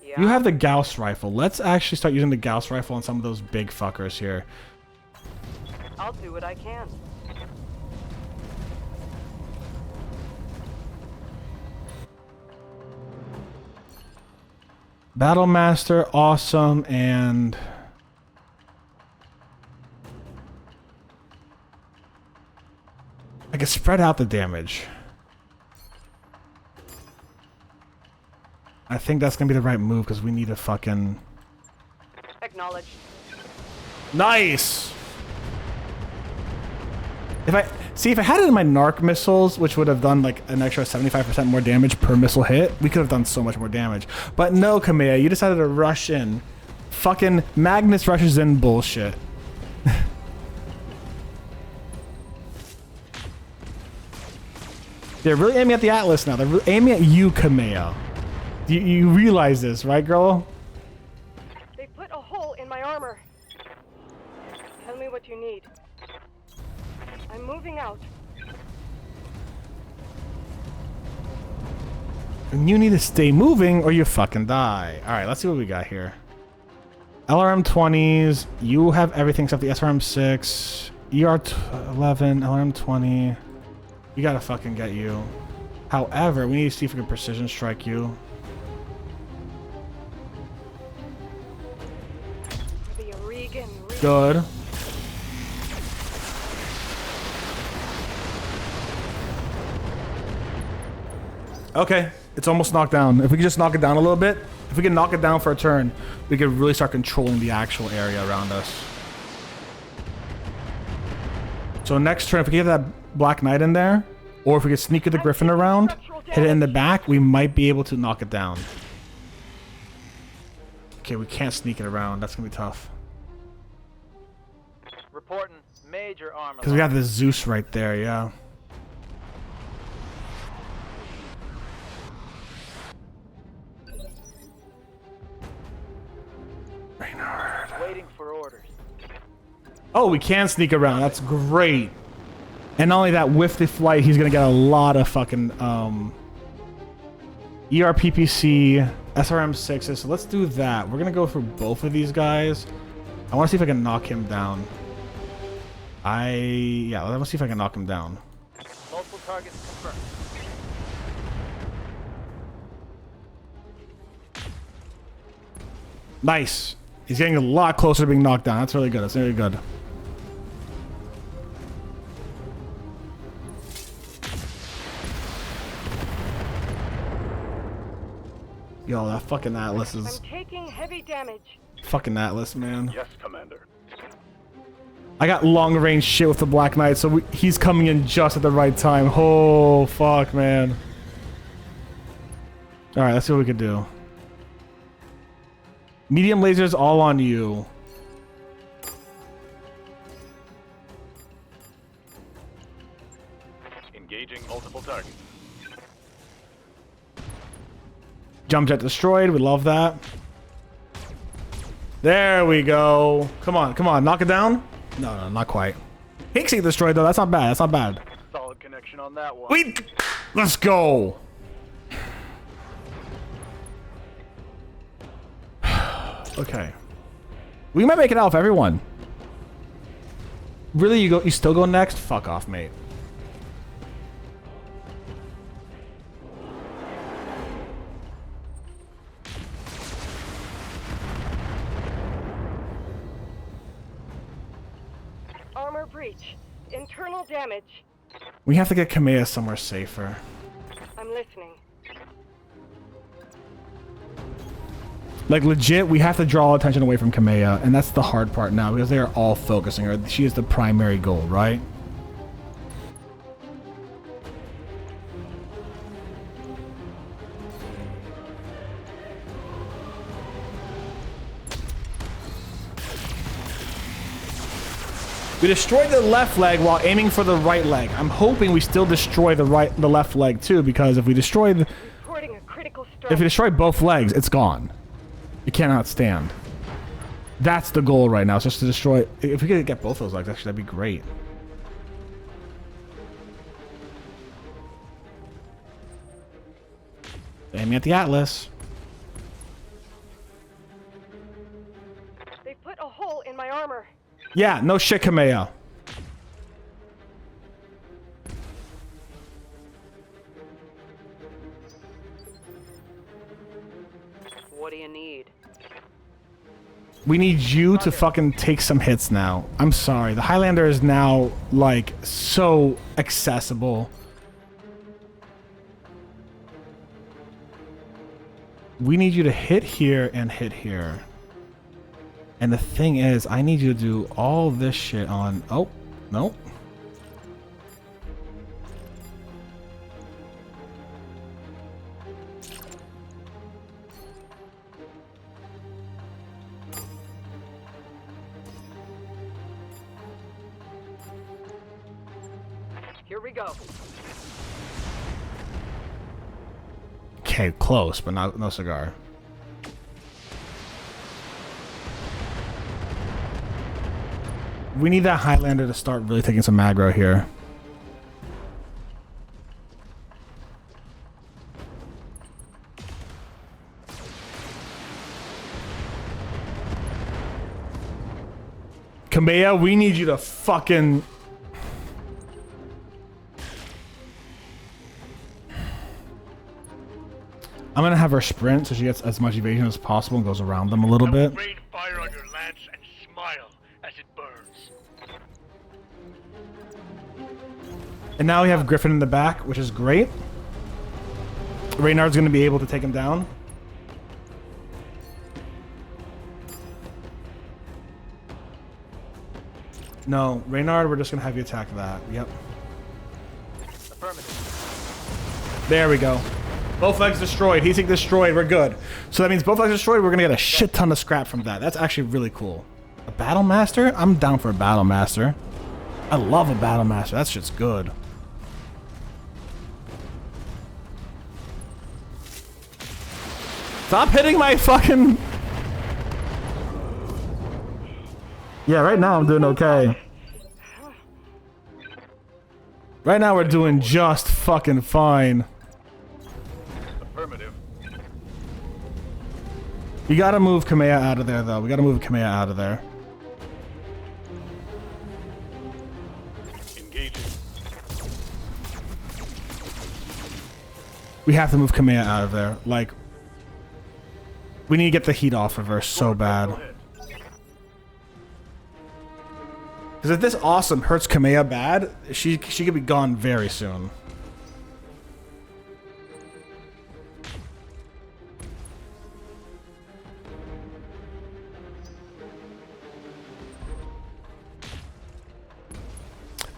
Yeah. You have the Gauss rifle. Let's actually start using the Gauss rifle on some of those big fuckers here. I'll do what I can. Battle Master, awesome, and I can spread out the damage. I think that's gonna be the right move because we need a fucking... Acknowledged. Nice! If I had it in my narc missiles, which would have done like an extra 75% more damage per missile hit, we could have done so much more damage. But no, Kamea, you decided to rush in. Fucking Magnus rushes in bullshit. They're really aiming at the Atlas now. They're really aiming at you, Kamea. You realize this, right, girl? They put a hole in my armor. Tell me what you need. I'm moving out. And you need to stay moving or you fucking die. Alright, let's see what we got here. LRM 20s. You have everything except the SRM 6. ER11, LRM 20. We gotta fucking get you. However, we need to see if we can precision strike you. Good. Okay, it's almost knocked down. If we could just knock it down a little bit, if we can knock it down for a turn, we could really start controlling the actual area around us. So next turn, if we get that Black Knight in there, or if we could sneak the Griffin around, hit it in the back, we might be able to knock it down. Okay, we can't sneak it around. That's gonna be tough. Reporting major armor. Because we got the Zeus right there, yeah. Reynard. Waiting for orders. Oh, we can sneak around. That's great. And not only that, with the flight, he's gonna get a lot of fucking ERPPC, SRM6s. So let's do that. We're gonna go for both of these guys. I want to see if I can knock him down. Yeah, let's see if I can knock him down. Multiple targets confirmed. Nice. He's getting a lot closer to being knocked down. That's really good. That's really good. Yo, that fucking Atlas is... I'm taking heavy damage. Fucking Atlas, man. Yes, Commander. I got long range shit with the Black Knight, so he's coming in just at the right time. Oh, fuck, man. Alright, let's see what we can do. Medium lasers all on you. Engaging multiple targets. Jump jet destroyed. We love that. There we go. Come on, come on. Knock it down. No, not quite. Pixie destroyed, though. That's not bad. That's not bad. Solid connection on that one. Let's go. Okay. We might make it out with everyone. Really? You still go next? Fuck off, mate. breach. Internal damage. We have to get Kamea somewhere safer. I'm listening. Like, legit, we have to draw attention away from Kamea, and that's the hard part now, because they are all focusing her. She is the primary goal, right? We destroyed the left leg while aiming for the right leg. I'm hoping we still destroy the left leg too, because if we destroy Reporting a critical strike. if we destroy both legs, it's gone. You cannot stand. That's the goal right now. It's just to destroy. If we could get both those legs, actually, that'd be great. Aiming at the Atlas. They put a hole in my armor. Yeah, no shit, Kamea. What do you need? We need you to fucking take some hits now. I'm sorry. The Highlander is now, like, so accessible. We need you to hit here and hit here. And the thing is, I need you to do all this shit on... Oh, no. Here we go. Okay, close, but not no cigar. We need that Highlander to start really taking some aggro here. Kamea, we need you to fucking... I'm gonna have her sprint so she gets as much evasion as possible and goes around them a little bit. Rain fire on your lance and smile as it burns. And now we have Griffin in the back, which is great. Reynard's gonna be able to take him down. No, Reynard, we're just gonna have you attack that. Yep. Affirmative. There we go. Both legs destroyed. He's destroyed. We're good. So that means both legs destroyed. We're gonna get a shit ton of scrap from that. That's actually really cool. A battle master? I'm down for a battle master. I love a battle master. That shit's good. Stop hitting my fucking... Yeah, right now I'm doing okay. Right now we're doing just fucking fine. Affirmative. You gotta move Kamea out of there, though. We gotta move Kamea out of there. Engaging. We have to move Kamea out of there. Like, we need to get the heat off of her so bad. Because if this awesome hurts Kamea bad, she could be gone very soon.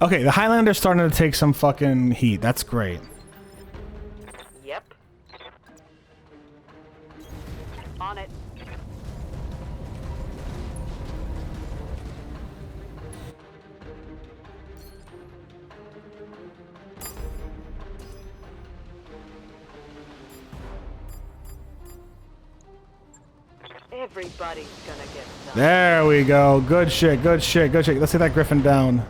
Okay, the Highlander's starting to take some fucking heat. That's great. Yep. On it. Everybody's gonna get done. There we go. Good shit, good shit, good shit. Let's get that Griffin down.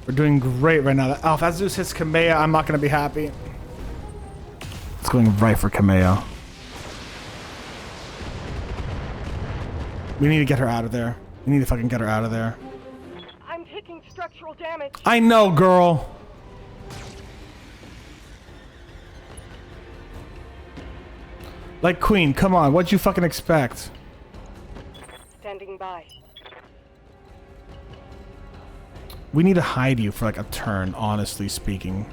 We're doing great right now. Oh, if that Zeus hits Kamea, I'm not going to be happy. It's going right for Kamea. We need to get her out of there. We need to fucking get her out of there. I'm taking structural damage. I know, girl. Like, Queen, come on. What'd you fucking expect? Standing by. We need to hide you for like a turn, honestly speaking.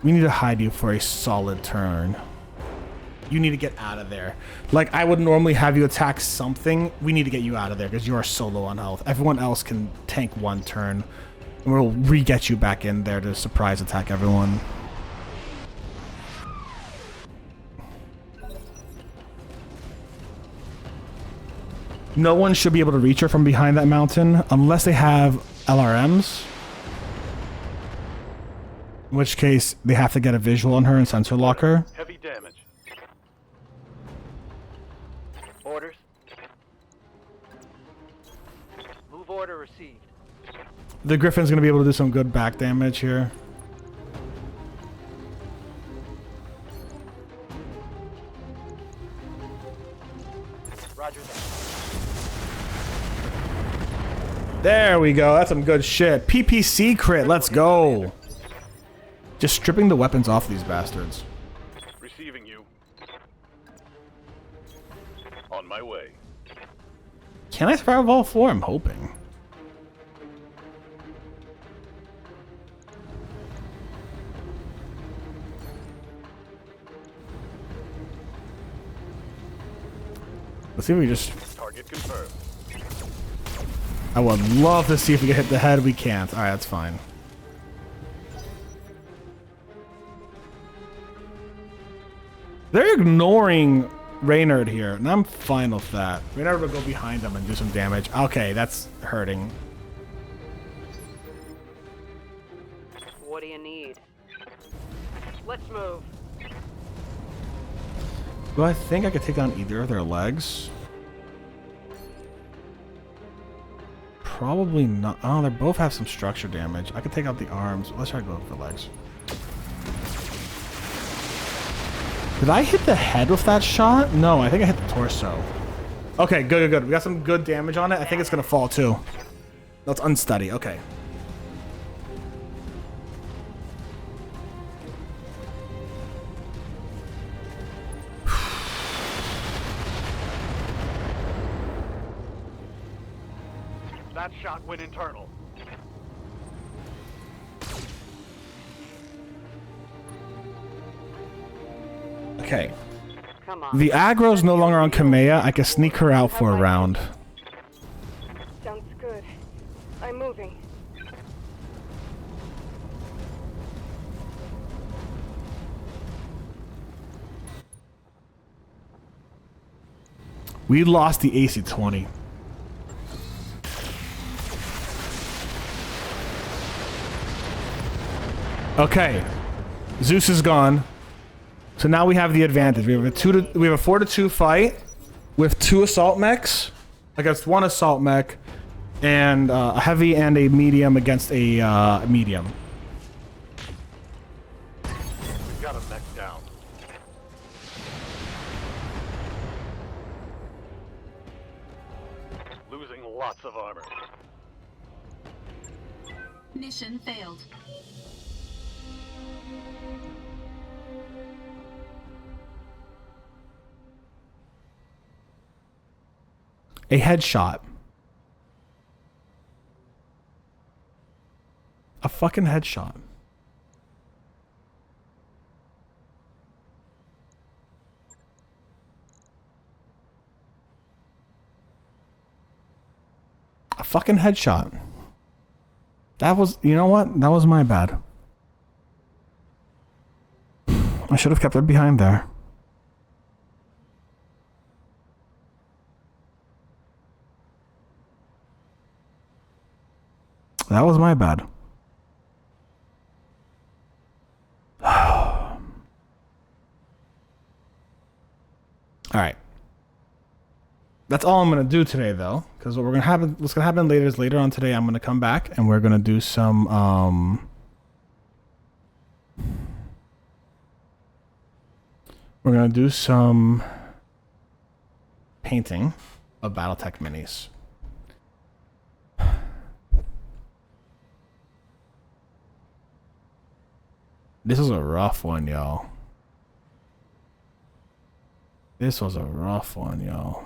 We need to hide you for a solid turn. You need to get out of there. Like, I would normally have you attack something. We need to get you out of there because you are so low on health. Everyone else can tank one turn. And we'll re-get you back in there to surprise attack everyone. No one should be able to reach her from behind that mountain unless they have LRMs. In which case, they have to get a visual on her and sensor lock her. Heavy damage. Orders. Move order received. The Griffin's going to be able to do some good back damage here. Roger that. There we go. That's some good shit. PPC crit. Let's go. Just stripping the weapons off these bastards. Receiving you. On my way. Can I survive all four? I'm hoping. Let's see if we just... Target confirmed. I would love to see if we can hit the head. We can't. Alright, that's fine. They're ignoring Reynard here, and I'm fine with that. Reynard will go behind them and do some damage. Okay, that's hurting. What do you need? Let's move. Do I think I could take down either of their legs? Probably not. Oh, they both have some structure damage. I could take out the arms. Let's try to go for the legs. Did I hit the head with that shot? No, I think I hit the torso. Okay, good, good, good. We got some good damage on it. I think it's going to fall too. Let's unstudy. Okay. That shot went internal. Okay. Come on. The aggro's no longer on Kamea. I can sneak her out for a round. Sounds good. I'm moving. We lost the AC-20. Okay. Zeus is gone. So now we have the advantage. We have a 4-2 fight with 2 assault mechs against 1 assault mech, and a heavy and a medium against a medium. We got a mech down. Losing lots of armor. Mission failed. A headshot. A fucking headshot. A fucking headshot. That was, you know what? That was my bad. I should have kept it behind there. That was my bad. All right. That's all I'm gonna do today, though, because what's gonna happen later is later on today I'm gonna come back and we're gonna do some painting of BattleTech minis. This was a rough one, y'all. This was a rough one, y'all.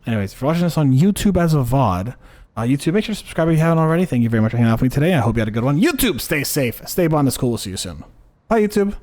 Anyways, if you're watching this on YouTube as a VOD, YouTube, make sure to subscribe if you haven't already. Thank you very much for hanging out with me today. I hope you had a good one. YouTube, stay safe. Stay Botanist Cool. We'll see you soon. Bye, YouTube.